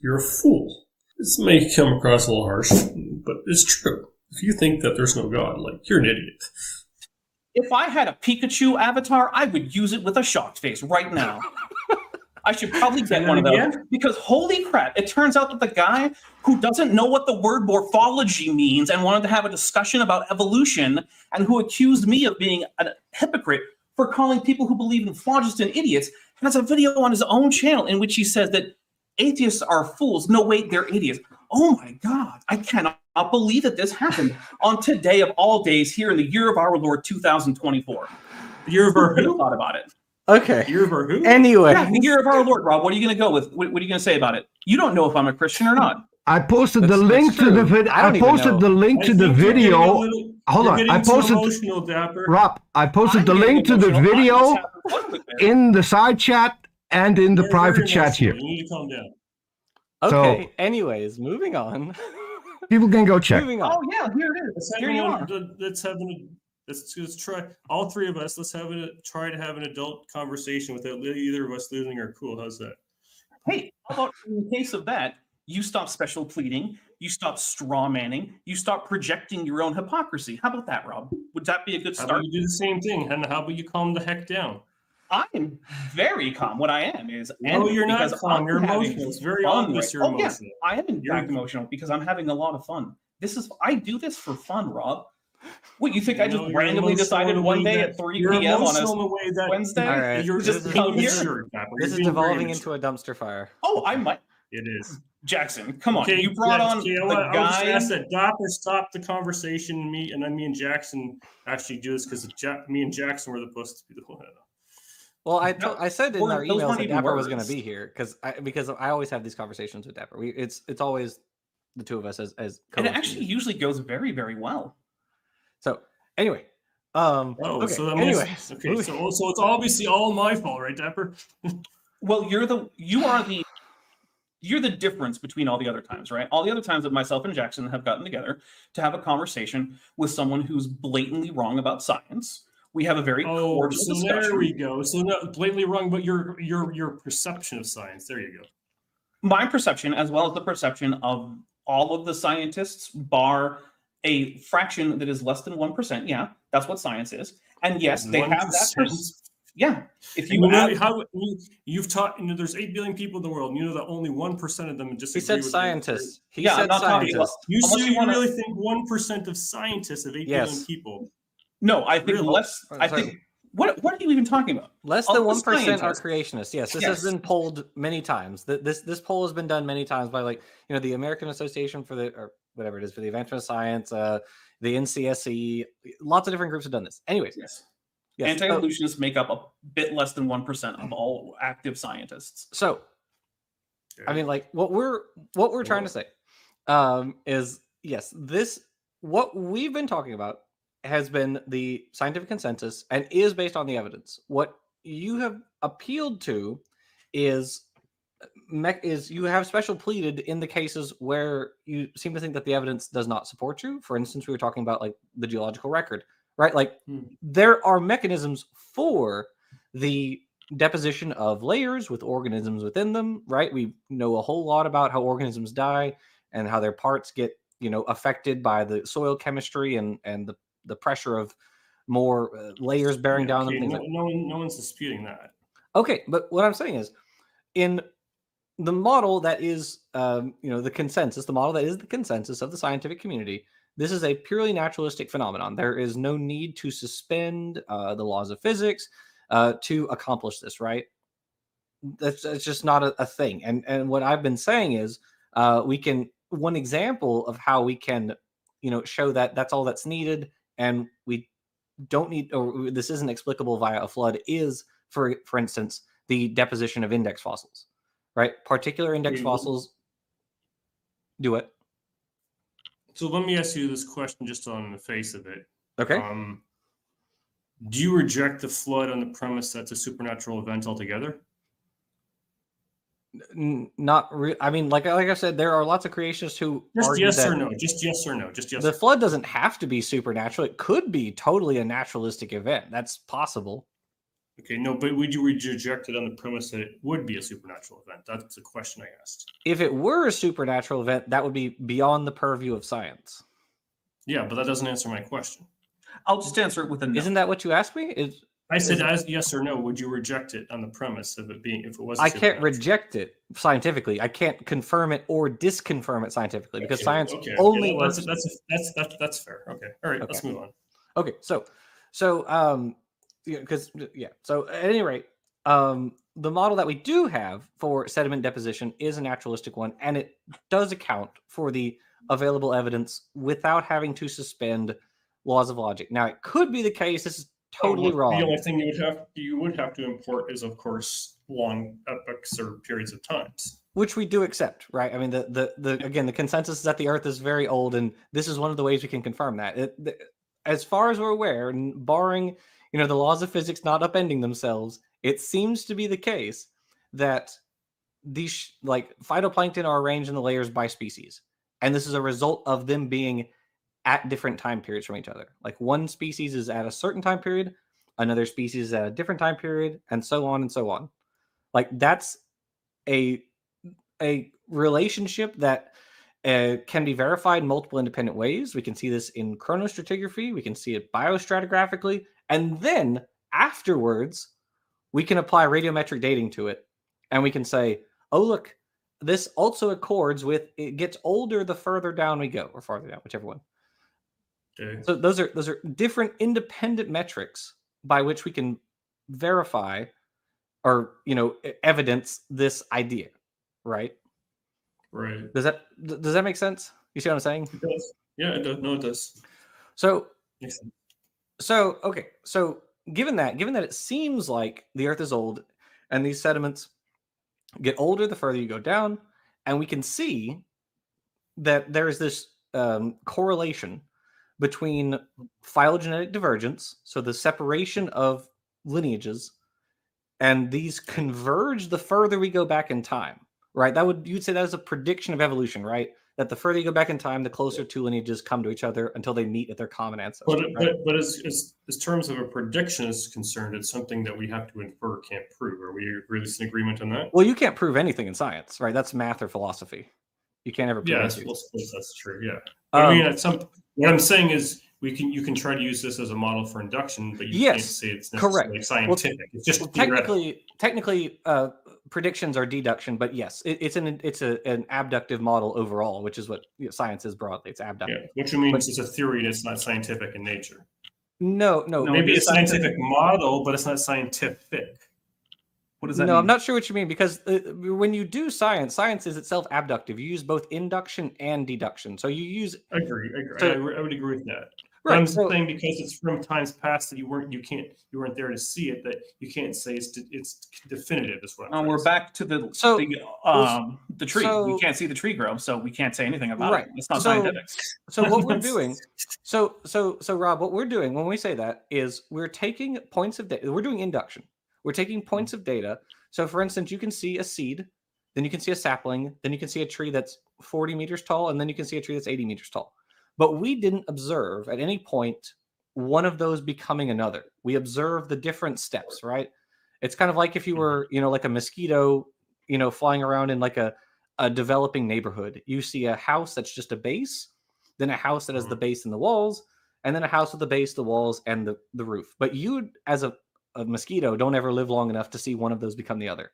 You're a fool. This may come across a little harsh, but it's true. If you think that there's no God, you're an idiot. If I had a Pikachu avatar, I would use it with a shocked face right now. I should probably get one of those. Because holy crap, it turns out that the guy who doesn't know what the word morphology means and wanted to have a discussion about evolution and who accused me of being a hypocrite for calling people who believe in phlogiston idiots has a video on his own channel in which he says that atheists are fools. No, wait, they're idiots. Oh my God, I cannot believe that this happened on today of all days here in the year of our Lord 2024. The year of our who thought about it. Okay. Year of our who? Anyway. Yeah, the year of our Lord, Rob. What are you going to go with? What are you going to say about it? You don't know if I'm a Christian or not. I posted the link to the video. I posted the link to the video. Hold on. I posted. Rob, I posted the link to the video in the side chat and in the private chat here. You need to calm down. Okay. Anyways, moving on. People can go check. Moving on. Oh yeah, here it is. Here you are. Let's try, all three of us, try to have an adult conversation without either of us losing our cool. How's that? Hey, how about in the case of that, you stop special pleading, you stop straw manning, you stop projecting your own hypocrisy. How about that, Rob? Would that be a good start? How about you do the same thing? And how about you calm the heck down? I am very calm. What I am is... No, you're not calm. You're emotional. It's very obvious you're emotional. Yeah, I am in fact emotional because I'm having a lot of fun. I do this for fun, Rob. What, you think I just randomly decided one day at 3 p.m. on a Wednesday? All right. You're just come here? This is devolving into a dumpster fire. Oh, I might. It is. Jackson, come on. You brought on the guy. I was asked that Dapper stop the conversation, and me and Jackson actually do this because me and Jackson were supposed to be the one. Well, I said in our emails that Dapper was going to be here because I always have these conversations with Dapper. It's always the two of us as and it actually usually goes very, very well. So anyway, okay. So anyways, okay. So it's obviously all my fault, right, Dapper? Well, you're the difference between all the other times, right? All the other times that myself and Jackson have gotten together to have a conversation with someone who's blatantly wrong about science. We have a very cordial discussion. There we go. So not blatantly wrong, but your perception of science. There you go. My perception, as well as the perception of all of the scientists, bar a fraction that is less than 1%. Yeah, that's what science is. And yes, they 1%. Have that. Yeah. If you you've taught, there's 8 billion people in the world, and you know that only 1% of them just. He said scientists. He said scientists. You really think 1% of scientists of 8 billion people? No, I think less. I think. What are you even talking about? Less than 1% are creationists. Yes, this has been polled many times. This poll has been done many times by the American Association for or whatever it is for the Advancement of Science, the NCSE. Lots of different groups have done this. Anyways, yes. Anti-evolutionists make up a bit less than 1% of all active scientists. So, I mean, what we're trying to say is yes, this what we've been talking about has been the scientific consensus and is based on the evidence. What you have appealed to is you have special pleaded in the cases where you seem to think that the evidence does not support you. For instance, we were talking about like the geological record, right? Like there are mechanisms for the deposition of layers with organisms within them, right? We know a whole lot about how organisms die and how their parts get, affected by the soil chemistry and the pressure of more layers bearing down them. No one's disputing that. Okay, but what I'm saying is, in the model that is, the consensus, the model that is the consensus of the scientific community, this is a purely naturalistic phenomenon. There is no need to suspend the laws of physics to accomplish this, right? That's just not a thing. And what I've been saying is, one example of how we can, show that that's all that's needed, and we don't need, or this isn't explicable via a flood, is for instance the deposition of index fossils, right? Particular index fossils do it. So let me ask you this question just on the face of it. Okay. Do you reject the flood on the premise that's a supernatural event altogether? Not really. I mean, like I said, there are lots of creationists who just yes or no. Just yes or no. Just yes. The flood doesn't have to be supernatural. It could be totally a naturalistic event. That's possible. Okay, no, but would you reject it on the premise that it would be a supernatural event? That's the question I asked. If it were a supernatural event, that would be beyond the purview of science. Yeah, but that doesn't answer my question. I'll just answer it with a no. Isn't that what you asked me? I said yes or no. Would you reject it on the premise of it being, if it was? I can't reject it scientifically. I can't confirm it or disconfirm it scientifically because science only works. That's fair. Okay, all right. Let's move on. Okay, so So at any rate, the model that we do have for sediment deposition is a naturalistic one, and it does account for the available evidence without having to suspend laws of logic. Now, it could be the case. This is totally wrong. The only thing you would have to import is, of course, long epochs or periods of times, which we do accept, right? I mean, the consensus is that the Earth is very old, and this is one of the ways we can confirm that. As far as we're aware, and barring the laws of physics not upending themselves, it seems to be the case that these phytoplankton are arranged in the layers by species, and this is a result of them being at different time periods from each other. Like one species is at a certain time period, another species is at a different time period, and so on and so on. Like that's a relationship that can be verified in multiple independent ways. We can see this in chronostratigraphy. We can see it biostratigraphically. And then afterwards, we can apply radiometric dating to it. And we can say, oh, look, this also accords with, it gets older the further down we go, or farther down, whichever one. Okay. So those are different independent metrics by which we can verify or, evidence this idea, right? Right. Does that make sense? You see what I'm saying? It does. Yeah, it does. No, it does. So given that it seems like the Earth is old and these sediments get older the further you go down, and we can see that there is this correlation between phylogenetic divergence, so the separation of lineages, and these converge the further we go back in time, right? You'd say that is a prediction of evolution, right? That the further you go back in time, the closer two lineages come to each other until they meet at their common ancestor. But as terms of a prediction is concerned, it's something that we have to infer, can't prove. Are we really in agreement on that? Well, you can't prove anything in science, right? That's math or philosophy. You can't ever prove anything. Well, that's true. Yeah. I mean, what I'm saying is you can try to use this as a model for induction, but you can't say it's necessarily scientific. Well, it's just technically, predictions are deduction, but yes, it's an abductive model overall, which is what science is broadly. It's abductive. Yeah, which means it's a theory and it's not scientific in nature. No. Maybe it's a scientific model, but it's not scientific. What does that mean? No, I'm not sure what you mean, because when you do science is itself abductive. You use both induction and deduction. So you use. I agree. So, I would agree with that. Right. I'm saying because it's from times past that you weren't there to see it, that you can't say it's definitive. Is what I'm we're back to the tree. We can't see the tree grow, so we can't say anything about it. It's not scientific. So what we're doing, so Rob, what we're doing when we say that is we're taking points of data. We're doing induction. We're taking points of data. So, for instance, you can see a seed, then you can see a sapling, then you can see a tree that's 40 meters tall, and then you can see a tree that's 80 meters tall. But we didn't observe at any point one of those becoming another. We observed the different steps, right? It's kind of like if you were, like a mosquito, flying around in like a developing neighborhood. You see a house that's just a base, then a house that has the base and the walls, and then a house with the base, the walls, and the roof. But you, as a mosquito, don't ever live long enough to see one of those become the other.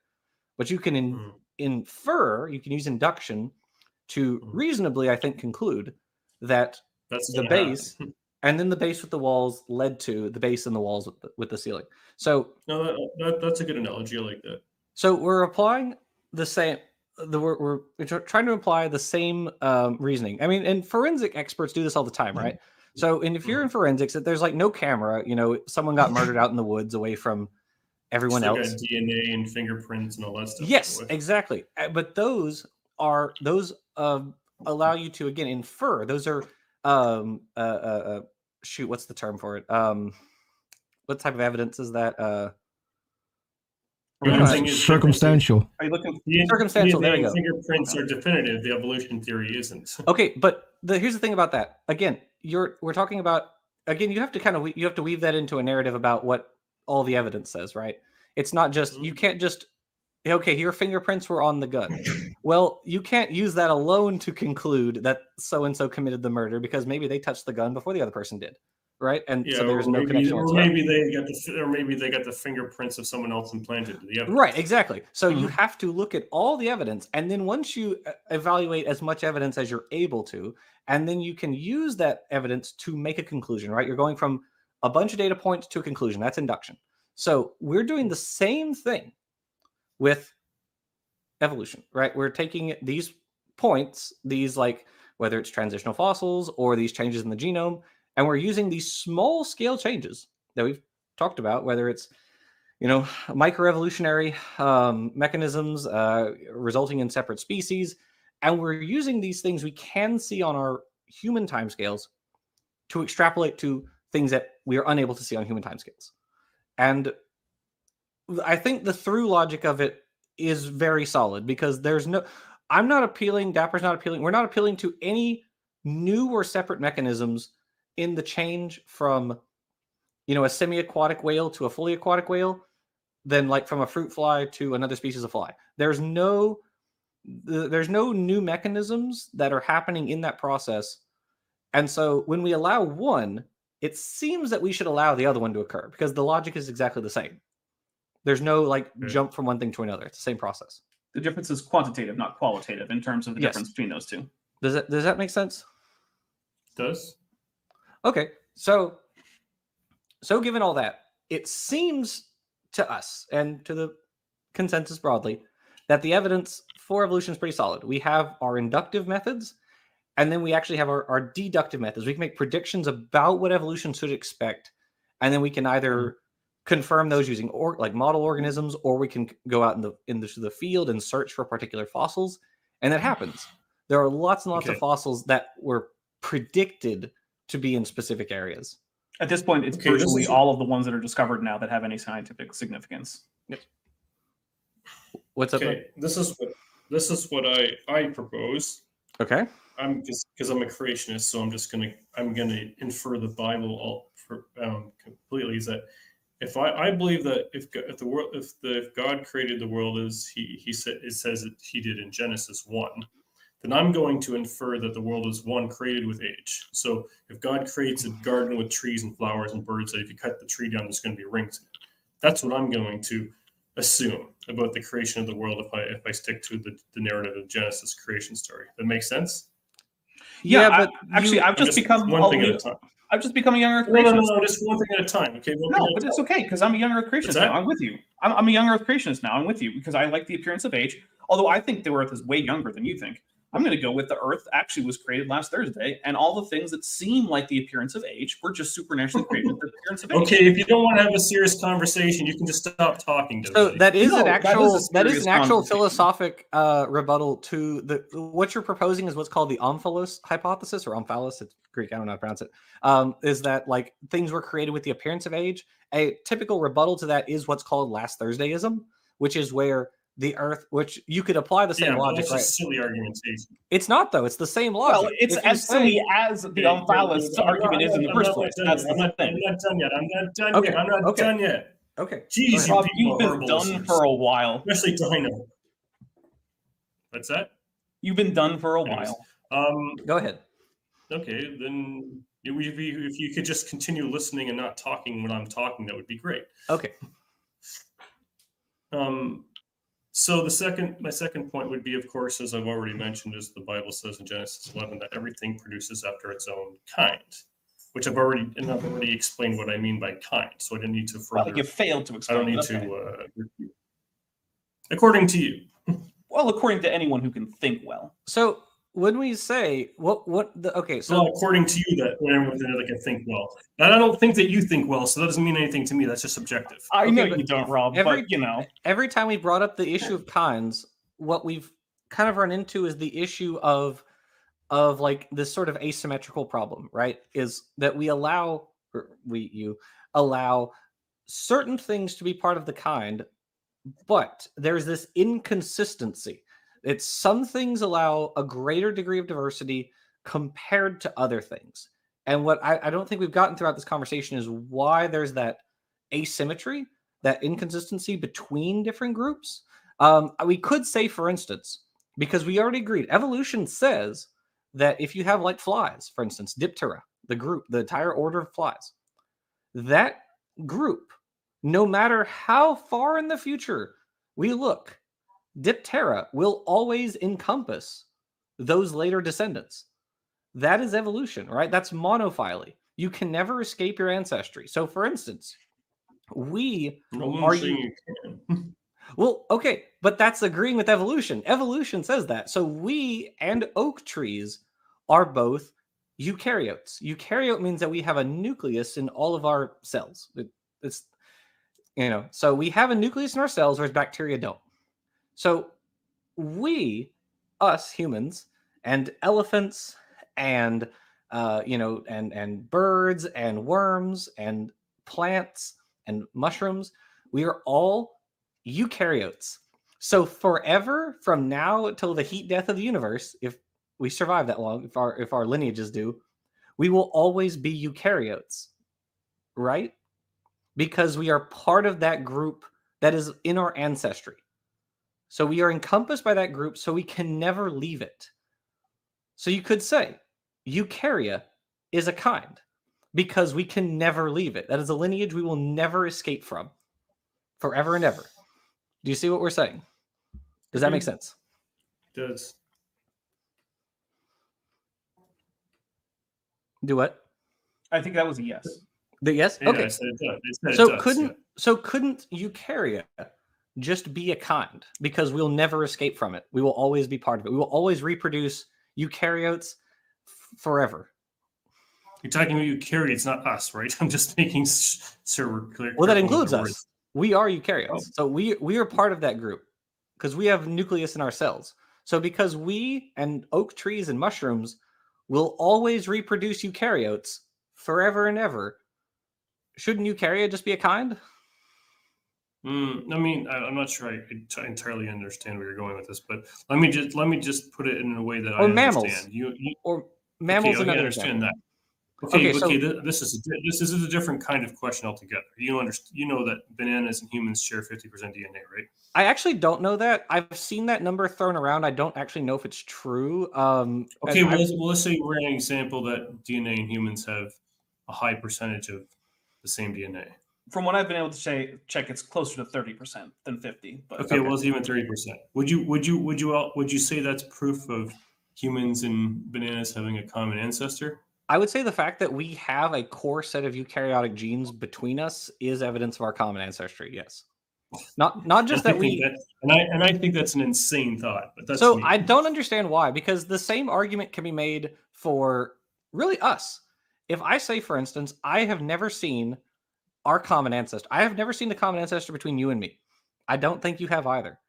But you can infer, you can use induction to reasonably, I think, conclude that that's the base and then the base with the walls led to the base and the walls with the ceiling. So no, that's a good analogy. I like that. So we're applying the same. We're trying to apply the same reasoning. I mean, and forensic experts do this all the time, right? So, and if you're in forensics, there's like no camera. Someone got murdered out in the woods away from everyone else. Got DNA and fingerprints and all that stuff. Yes, exactly. But those allow you to again infer. Those are what's the term for it? What type of evidence is that? Circumstantial. Are you looking? Circumstantial. There you go. Fingerprints are definitive. The evolution theory isn't. Okay, but here's the thing about that. Again, we're talking about. Again, you have to weave that into a narrative about what all the evidence says, right? It's not just you can't just. Okay, your fingerprints were on the gun. Well, you can't use that alone to conclude that so and so committed the murder because maybe they touched the gun before the other person did, right? And so there's no connection whatsoever. Maybe they got the fingerprints of someone else implanted to the evidence. Right, exactly. So you have to look at all the evidence, and then once you evaluate as much evidence as you're able to, and then you can use that evidence to make a conclusion, right? You're going from a bunch of data points to a conclusion. That's induction. So we're doing the same thing with evolution, right? We're taking these points, these like whether it's transitional fossils or these changes in the genome, and we're using these small scale changes that we've talked about, whether it's microevolutionary mechanisms resulting in separate species, and we're using these things we can see on our human timescales to extrapolate to things that we are unable to see on human timescales. And I think the through logic of it is very solid because I'm not appealing, Dapper's not appealing, we're not appealing to any new or separate mechanisms in the change from, a semi-aquatic whale to a fully aquatic whale, than like from a fruit fly to another species of fly. There's no new mechanisms that are happening in that process. And so when we allow one, it seems that we should allow the other one to occur because the logic is exactly the same. There's no jump from one thing to another. It's the same process. The difference is quantitative, not qualitative, in terms of the difference between those two. Does that make sense? It does. Okay. So given all that, it seems to us and to the consensus broadly that the evidence for evolution is pretty solid. We have our inductive methods, and then we actually have our deductive methods. We can make predictions about what evolution should expect, and then we can either confirm those using like model organisms, or we can go out into the field and search for particular fossils, and that happens. There are lots and lots of fossils that were predicted to be in specific areas. At this point, it's virtually all of the ones that are discovered now that have any scientific significance. Yep. What's up? Okay, this is what I propose. Okay. Because I'm a creationist, so I'm gonna infer the Bible completely. Is that if I believe that if God created the world as he said, it says that he did in Genesis 1, then I'm going to infer that the world is one created with age. So if God creates a garden with trees and flowers and birds, that if you cut the tree down, there's going to be rings in it. That's what I'm going to assume about the creation of the world if I stick to the narrative of Genesis creation story. That makes sense? Yeah, but I've just become one thing at a time. I've just become a young Earth creationist. No, just one thing at a time. Okay. But it's okay because I'm a young Earth creationist now. I'm with you. I'm a young Earth creationist now. I'm with you because I like the appearance of age. Although I think the Earth is way younger than you think. I'm going to go with the Earth actually was created last Thursday, and all the things that seem like the appearance of age were just supernaturally created with the appearance of age. Okay, if you don't want to have a serious conversation, you can just stop talking to So me. that is No, an that actual is a that is serious an actual conversation. philosophic rebuttal to the what you're proposing is what's called the omphalos hypothesis or omphalos. It's Greek. I don't know how to pronounce it. Is that like things were created with the appearance of age? A typical rebuttal to that is what's called last Thursdayism, which is where the Earth, which you could apply the same logic, that's right? just silly argumentation. It's not though. It's the same logic. Well, it's If you as say- silly as the omphalos argument is in the first place. That's I'm the not thing. done yet. I'm not done Okay, yet. I'm not okay. done yet. Okay. Jeez, Go you ahead. Rob, people you've are been horrible done listeners. for a while. Especially Dino. What's that? You've been done for a Anyways, while. Go ahead. Okay, then if you could just continue listening and not talking when I'm talking, that would be great. Okay. So my second point would be, of course, as I've already mentioned, is the Bible says in Genesis 11 that everything produces after its own kind, which I've already explained what I mean by kind. So I didn't need to further. Well, you failed to I explain. don't need Okay. to repeat. According to you. Well, according to anyone who can think well. So when we say so Well, according to you, that everyone that can think well. And I don't think that you think well, so that doesn't mean anything to me. That's just subjective. I Okay, know but you don't, Rob, every- but you know. every time we brought up the issue of kinds, what we've kind of run into is the issue of like this sort of asymmetrical problem, right? Is that you allow certain things to be part of the kind, but there's this inconsistency. It's some things allow a greater degree of diversity compared to other things. And what I don't think we've gotten throughout this conversation is why there's that asymmetry, that inconsistency between different groups. We could say, for instance, because we already agreed, evolution says that if you have like flies, for instance, Diptera, the entire order of flies, that group, no matter how far in the future we look, Diptera will always encompass those later descendants. That is evolution, right? That's monophily. You can never escape your ancestry. So, for instance, we are you can. Well, okay, but that's agreeing with evolution. Evolution says that. So we and oak trees are both eukaryotes. Eukaryote means that we have a nucleus in all of our cells. It's so we have a nucleus in our cells, whereas bacteria don't. So we, us humans, and elephants, and and birds, and worms, and plants, and mushrooms, we are all eukaryotes. So forever from now till the heat death of the universe, if we survive that long, if our lineages do, we will always be eukaryotes, right? Because we are part of that group that is in our ancestry. So we are encompassed by that group, so we can never leave it. So you could say eukarya is a kind because we can never leave it. That is a lineage we will never escape from forever and ever. Do you see what we're saying? Does that make sense? It does. Do what? I think that was a yes. Yes? Yeah, Okay. I said it does. I said it So does, couldn't eukarya just be a kind? Because we'll never escape from it. We will always be part of it. We will always reproduce eukaryotes forever. You're talking about eukaryotes, not us, right? I'm just making sure we're clear. Well, that careful with includes the us. words. We are eukaryotes. Oh. So we are part of that group because we have nucleus in our cells. So because we and oak trees and mushrooms will always reproduce eukaryotes forever and ever, shouldn't eukarya just be a kind? I mean, I'm not sure I entirely understand where you're going with this, but let me just put it in a way that I mammals. understand. Or mammals Okay, I another understand example. that. Okay, Okay, so- this is a different kind of question altogether. You know that bananas and humans share 50% DNA, right? I actually don't know that. I've seen that number thrown around. I don't actually know if it's true. Okay, let's say we're in an example that DNA and humans have a high percentage of the same DNA. From what I've been able to check, it's closer to 30% than 50. But Okay, well, it's even 30%. Would you say that's proof of humans and bananas having a common ancestor? I would say the fact that we have a core set of eukaryotic genes between us is evidence of our common ancestry. Yes. Not just that we. I think that's an insane thought. But that's so me. I don't understand why, because the same argument can be made for really us. If I say, for instance, I have never seen our common ancestor. I have never seen the common ancestor between you and me. I don't think you have either.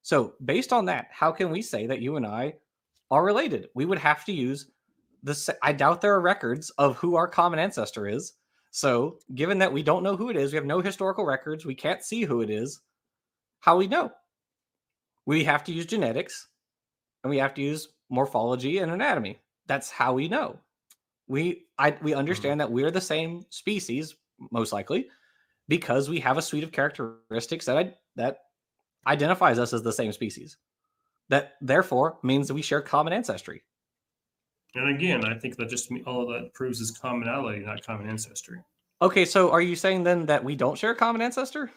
So based on that, how can we say that you and I are related? We would have to use this. I doubt there are records of who our common ancestor is. So given that we don't know who it is, we have no historical records, we can't see who it is, how we know? We have to use genetics and we have to use morphology and anatomy. That's how we know. We understand that we're the same species, most likely, because we have a suite of characteristics that identifies us as the same species. That therefore means that we share common ancestry. And again, I think that just all of that proves is commonality, not common ancestry. Okay, so are you saying then that we don't share a common ancestor?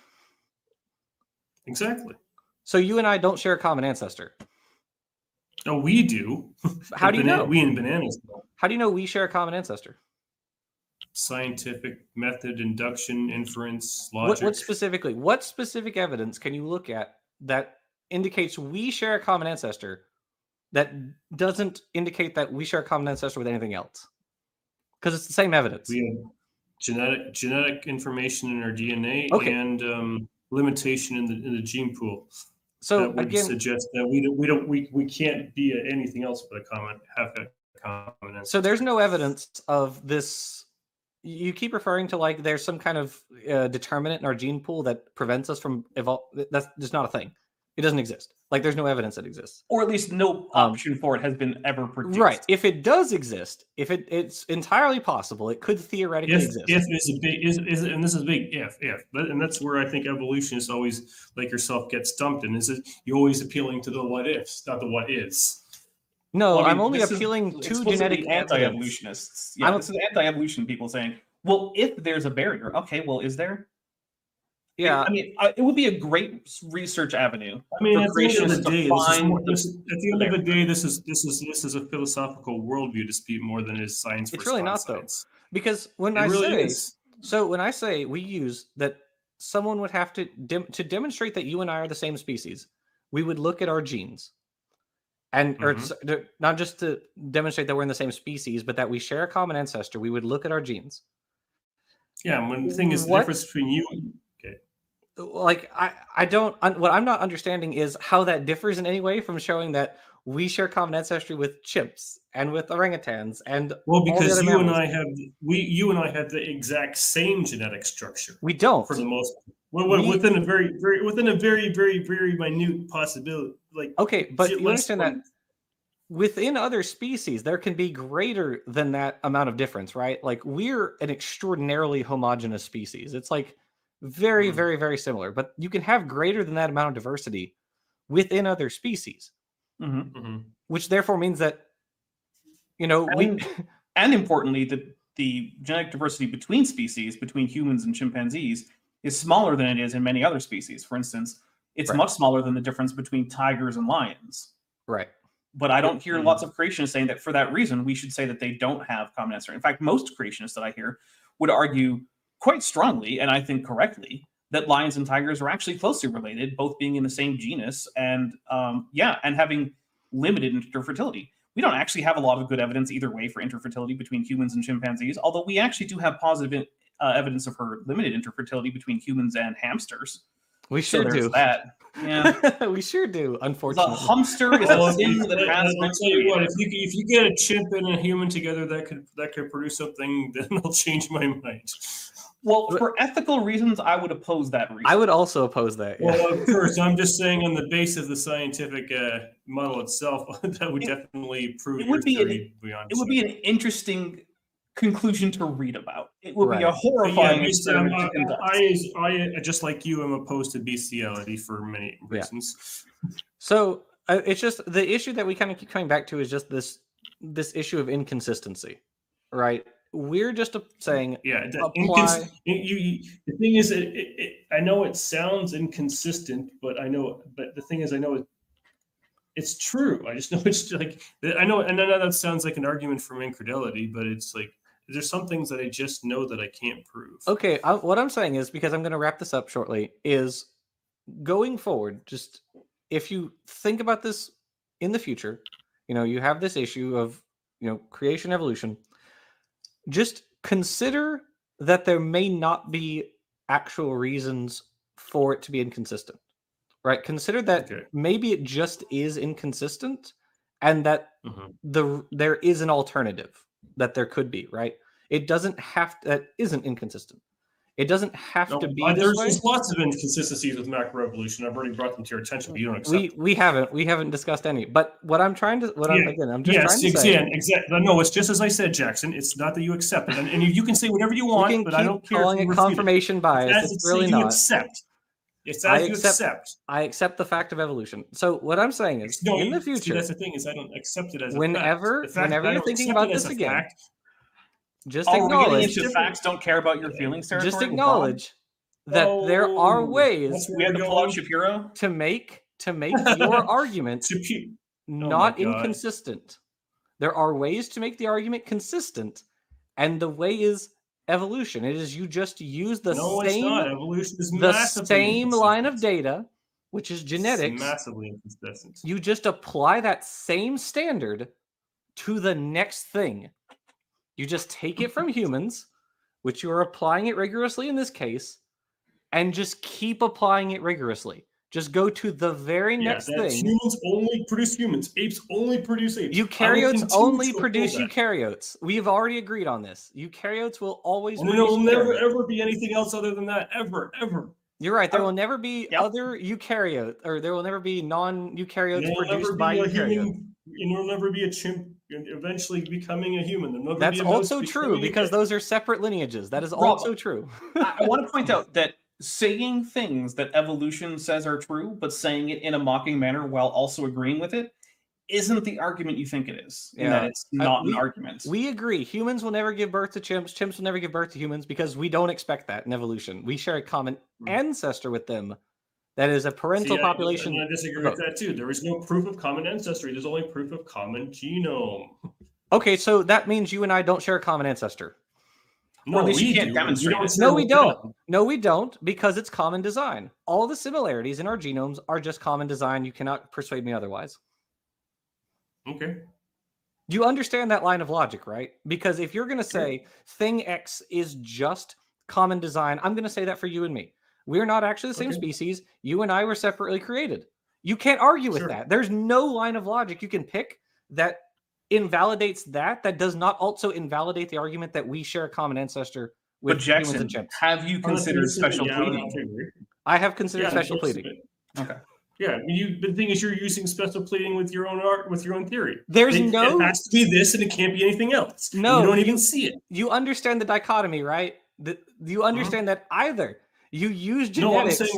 Exactly. So you and I don't share a common ancestor. No, we do. How do you know? We and bananas don't. How do you know we share a common ancestor? Scientific method, induction, inference, logic. What specific evidence can you look at that indicates we share a common ancestor that doesn't indicate that we share a common ancestor with anything else? Because it's the same evidence. We have genetic information in our DNA and limitation in the gene pool. So that would again, suggest that we can't be anything else but have a common ancestor. So there's no evidence of this. You keep referring to like there's some kind of determinant in our gene pool that prevents us from evolving. That's just not a thing. It doesn't exist. Like there's no evidence that exists, or at least no option for it has been ever produced. Right. If it does exist, it's entirely possible. It could theoretically exist. If is a big and this is big if, and that's where I think evolutionists always like yourself get stumped in. Is it you're always appealing to the what ifs, not the what is. No, well, I'm only appealing to genetic anti-evolutionists. Yeah, this is anti-evolution people saying, well, if there's a barrier, okay, well, is there? Yeah, I mean, it would be a great research avenue. I mean, at the end of the day, this is a philosophical worldview dispute more than it is science. It's really not science. Though, because when I say we use that, someone would have to demonstrate that you and I are the same species. We would look at our genes, and or not just to demonstrate that we're in the same species, but that we share a common ancestor. We would look at our genes. Yeah, when the thing is the difference between you. Like I don't what I'm not understanding is how that differs in any way from showing that we share common ancestry with chimps and with orangutans and because you and I have the exact same genetic structure. We don't for the most within a very minute possibility. Like but you understand that within other species there can be greater than that amount of difference, right? Like we're an extraordinarily homogeneous species. It's like very, very, very similar, but you can have greater than that amount of diversity within other species, which therefore means that, and importantly, the genetic diversity between species, between humans and chimpanzees, is smaller than it is in many other species. For instance, it's much smaller than the difference between tigers and lions. Right. But I don't hear lots of creationists saying that for that reason, we should say that they don't have common ancestry. In fact, most creationists that I hear would argue quite strongly, and I think correctly, that lions and tigers are actually closely related, both being in the same genus and having limited interfertility. We don't actually have a lot of good evidence either way for interfertility between humans and chimpanzees, although we actually do have positive evidence of her limited interfertility between humans and hamsters. We sure do. That. Yeah, we sure do. Unfortunately, the hamster is a thing that has. I'll tell you what. If you get a chimp and a human together, that could produce something, then I'll change my mind. Well, for ethical reasons, I would oppose that reason. I would also oppose that. Yeah. Well, first, I'm just saying on the basis of the scientific model itself, that would definitely prove your theory beyond. It would be an interesting conclusion to read about. It would be a horrifying experiment. I just like you, am opposed to bestiality for many reasons. So it's just the issue that we kind of keep coming back to is just this issue of inconsistency, right? We're just saying, the thing is, I know it sounds inconsistent, but the thing is, I know it's true. I just know it's like, I know that sounds like an argument from incredulity, but it's like, there's some things that I just know that I can't prove. Okay, what I'm saying is, because I'm going to wrap this up shortly, is going forward, just if you think about this in the future, you have this issue of, creation, evolution, just consider that there may not be actual reasons for it to be inconsistent, right? Consider that maybe it just is inconsistent and that there is an alternative that there could be, right? It doesn't have to, that isn't inconsistent. It doesn't have to be this way. There's lots of inconsistencies with macroevolution. I've already brought them to your attention, but you don't accept we haven't discussed any. But what I'm trying to I'm just trying to say. Exactly. No, it's just as I said, Jackson. It's not that you accept it, and you can say whatever you want, but I don't care. Calling it confirmation bias. It's really not. Accept. It's as you accept. I accept the fact of evolution. So what I'm saying is, in the future, that's the thing is I don't accept it as whenever you're thinking about this again. Just acknowledge the facts don't care about your feelings. Just acknowledge that there are ways we have to pull out Shapiro to make your argument not inconsistent. There are ways to make the argument consistent, and the way is evolution. It is you just use the same line of data, which is genetics. It's massively inconsistent. You just apply that same standard to the next thing. You just take it from humans, which you are applying it rigorously in this case, and just keep applying it rigorously. Just go to the very next thing. Humans only produce humans. Apes only produce apes. Eukaryotes only produce eukaryotes. We've already agreed on this. Eukaryotes will always produce there will never, ever be anything else other than that. Ever, ever. You're right. There will never be other eukaryotes, or there will never be non-eukaryotes produced by eukaryotes. And there will never be a chimp eventually becoming a human. That's also true because those are separate lineages. That is also true. I want to point out that saying things that evolution says are true, but saying it in a mocking manner while also agreeing with it, isn't the argument you think it is. In that it's not an argument. We agree. Humans will never give birth to chimps. Chimps will never give birth to humans because we don't expect that in evolution. We share a common ancestor with them. That is a parental population. I disagree with that too. There is no proof of common ancestry. There's only proof of common genome. Okay, so that means you and I don't share a common ancestor. No, we can't demonstrate it. No, we don't. No, we don't, because it's common design. All the similarities in our genomes are just common design. You cannot persuade me otherwise. Okay. You understand that line of logic, right? Because if you're going to say thing X is just common design, I'm going to say that for you and me. We're not actually the same species. You and I were separately created. You can't argue with that. There's no line of logic you can pick that invalidates that does not also invalidate the argument that we share a common ancestor with humans and chimps. Have you considered special pleading? I have considered special pleading. Okay. Yeah, the thing is, you're using special pleading with your own art, with your own theory. It has to be this, and it can't be anything else. No, you don't even see it. You understand the dichotomy, right? You understand that either you use genetics. No, I'm saying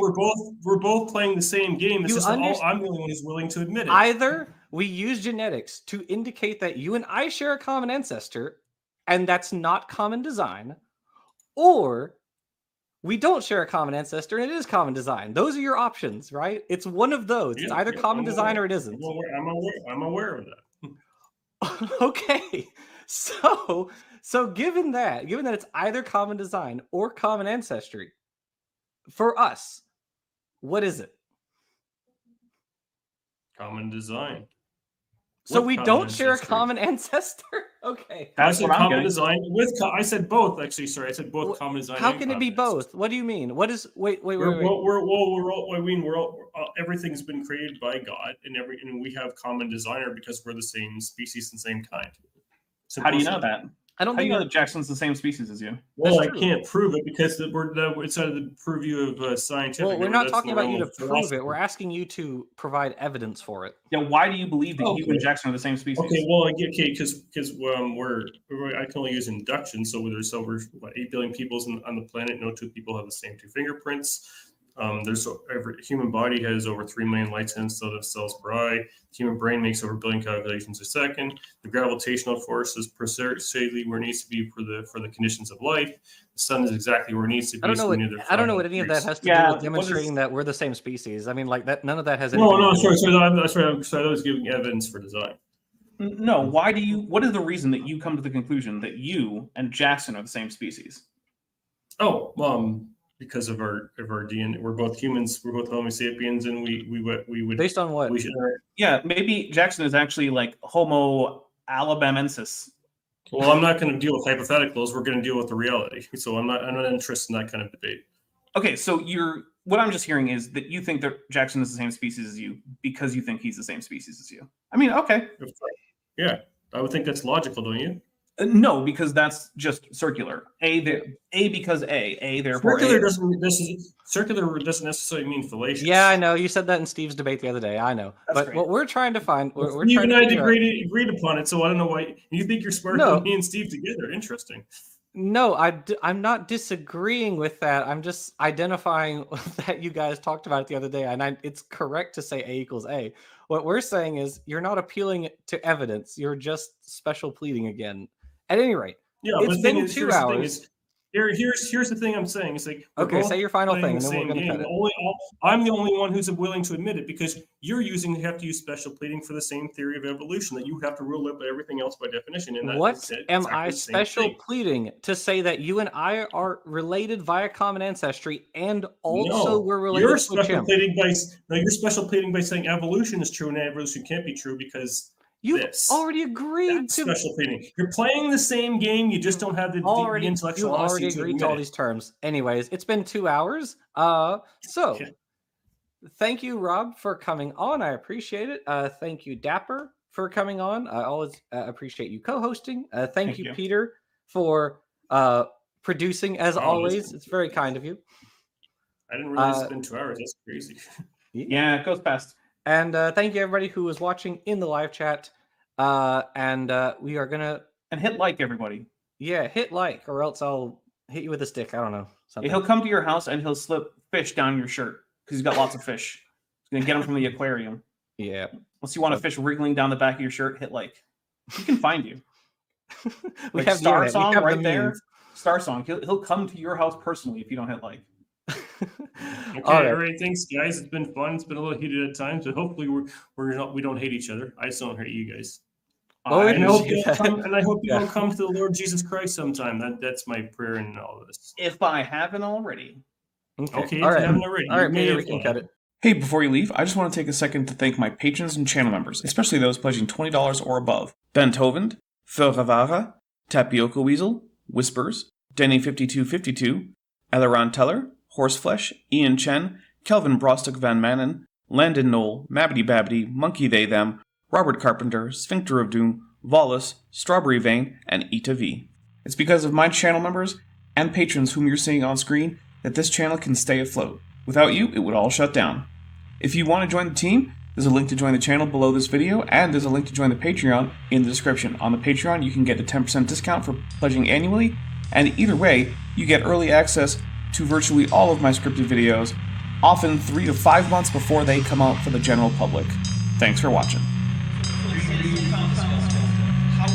we're both playing the same game. It's just I'm the only one who's willing to admit it. Either we use genetics to indicate that you and I share a common ancestor, and that's not common design, or we don't share a common ancestor and it is common design. Those are your options, right? It's one of those. It's either common design or it isn't. I'm aware of that. Okay. So given that it's either common design or common ancestry, for us, what is it? Common design. So we don't share a common ancestor? Okay. That's what common design with. I said both. Actually, sorry, I said both common design. How can it be both? What do you mean? What is? Wait. Everything's been created by God, and we have common designer because we're the same species and same kind. How do you know that? I don't think you know that Jackson's the same species as you. Well, I can't prove it because it's out of the purview of scientific. Well, we're not talking about you to prove it. We're asking you to provide evidence for it. Yeah, why do you believe that you and Jackson are the same species? Okay, well, because I can only use induction. So there's over 8 billion people on the planet. No two people have the same two fingerprints. Every human body has over 3 million light sensitive cells per eye. The human brain makes over 1 billion calculations a second. The gravitational force is precisely where it needs to be for the conditions of life. The sun is exactly where it needs to be. I don't know what any of that has to do with demonstrating that we're the same species. I mean, like that. None of that has anything. Sorry. I was giving evidence for design. No, what is the reason that you come to the conclusion that you and Jackson are the same species? because of our DNA. We're both humans. We're both Homo sapiens, and we would. Based on what? Yeah, maybe Jackson is actually like Homo alabamensis. Well, I'm not going to deal with hypotheticals. We're going to deal with the reality. So I'm not interested in that kind of debate. Okay, so what I'm just hearing is that you think that Jackson is the same species as you because you think he's the same species as you. I mean, okay. Yeah, I would think that's logical, don't you? No, because that's just circular. Because therefore circular doesn't necessarily mean fallacious. Yeah, I know. You said that in Steve's debate the other day. I know. That's but great. What we're trying to find, Steve and I agreed upon it, so I don't know why you think you're smarter than me and Steve together. Interesting. No, I'm not disagreeing with that. I'm just identifying that you guys talked about it the other day, and it's correct to say A equals A. What we're saying is you're not appealing to evidence. You're just special pleading again. At any rate, it's been 2 hours. Here's the thing I'm saying. It's like, okay, say your final thing, and then we're going to cut it. I'm the only one who's willing to admit it because you have to use special pleading for the same theory of evolution that you have to rule out everything else by definition. And what am I special pleading to say that you and I are related via common ancestry, and also we're related? You're special pleading by saying evolution is true and evolution can't be true because. You already agreed to special pleading. You're playing the same game. You just don't have the intellectual honesty to agreed to all these terms. Anyways, it's been 2 hours. Thank you, Rob, for coming on. I appreciate it. Thank you, Dapper, for coming on. I always appreciate you co-hosting. Thank you, Peter, for producing as always. It's very kind of you. I didn't realize it's been 2 hours. That's crazy. Yeah, it goes fast. And thank you, everybody who was watching in the live chat. We are gonna hit like, everybody. Yeah, hit like, or else I'll hit you with a stick. I don't know. Yeah, he'll come to your house and he'll slip fish down your shirt because he's got lots of fish. He's gonna get them from the aquarium. Yeah. Unless you want a fish wriggling down the back of your shirt, hit like. He can find you. We have Star Song right there. Star Song. He'll come to your house personally if you don't hit like. All right. Thanks, guys. It's been fun. It's been a little heated at times, but hopefully we don't hate each other. I just don't hate you guys. And I hope you all come to the Lord Jesus Christ sometime. That's my prayer in all of this. If I haven't already. Okay. All if you haven't already. All right, maybe we can cut it. Hey, before you leave, I just want to take a second to thank my patrons and channel members, especially those pledging $20 or above. Ben Tovend, Phil Ravara, Tapioca Weasel, Whispers, Denny5252, Eleron Teller, Horseflesh, Ian Chen, Kelvin Brostock Van Manen, Landon Knoll, Mabbity Babbity, Monkey They Them, Robert Carpenter, Sphincter of Doom, Vollus, Strawberry Vein, and Ita V. It's because of my channel members and patrons whom you're seeing on screen that this channel can stay afloat. Without you, it would all shut down. If you want to join the team, there's a link to join the channel below this video, and there's a link to join the Patreon in the description. On the Patreon, you can get a 10% discount for pledging annually, and either way, you get early access to virtually all of my scripted videos, often 3 to 5 months before they come out for the general public. Thanks for watching. How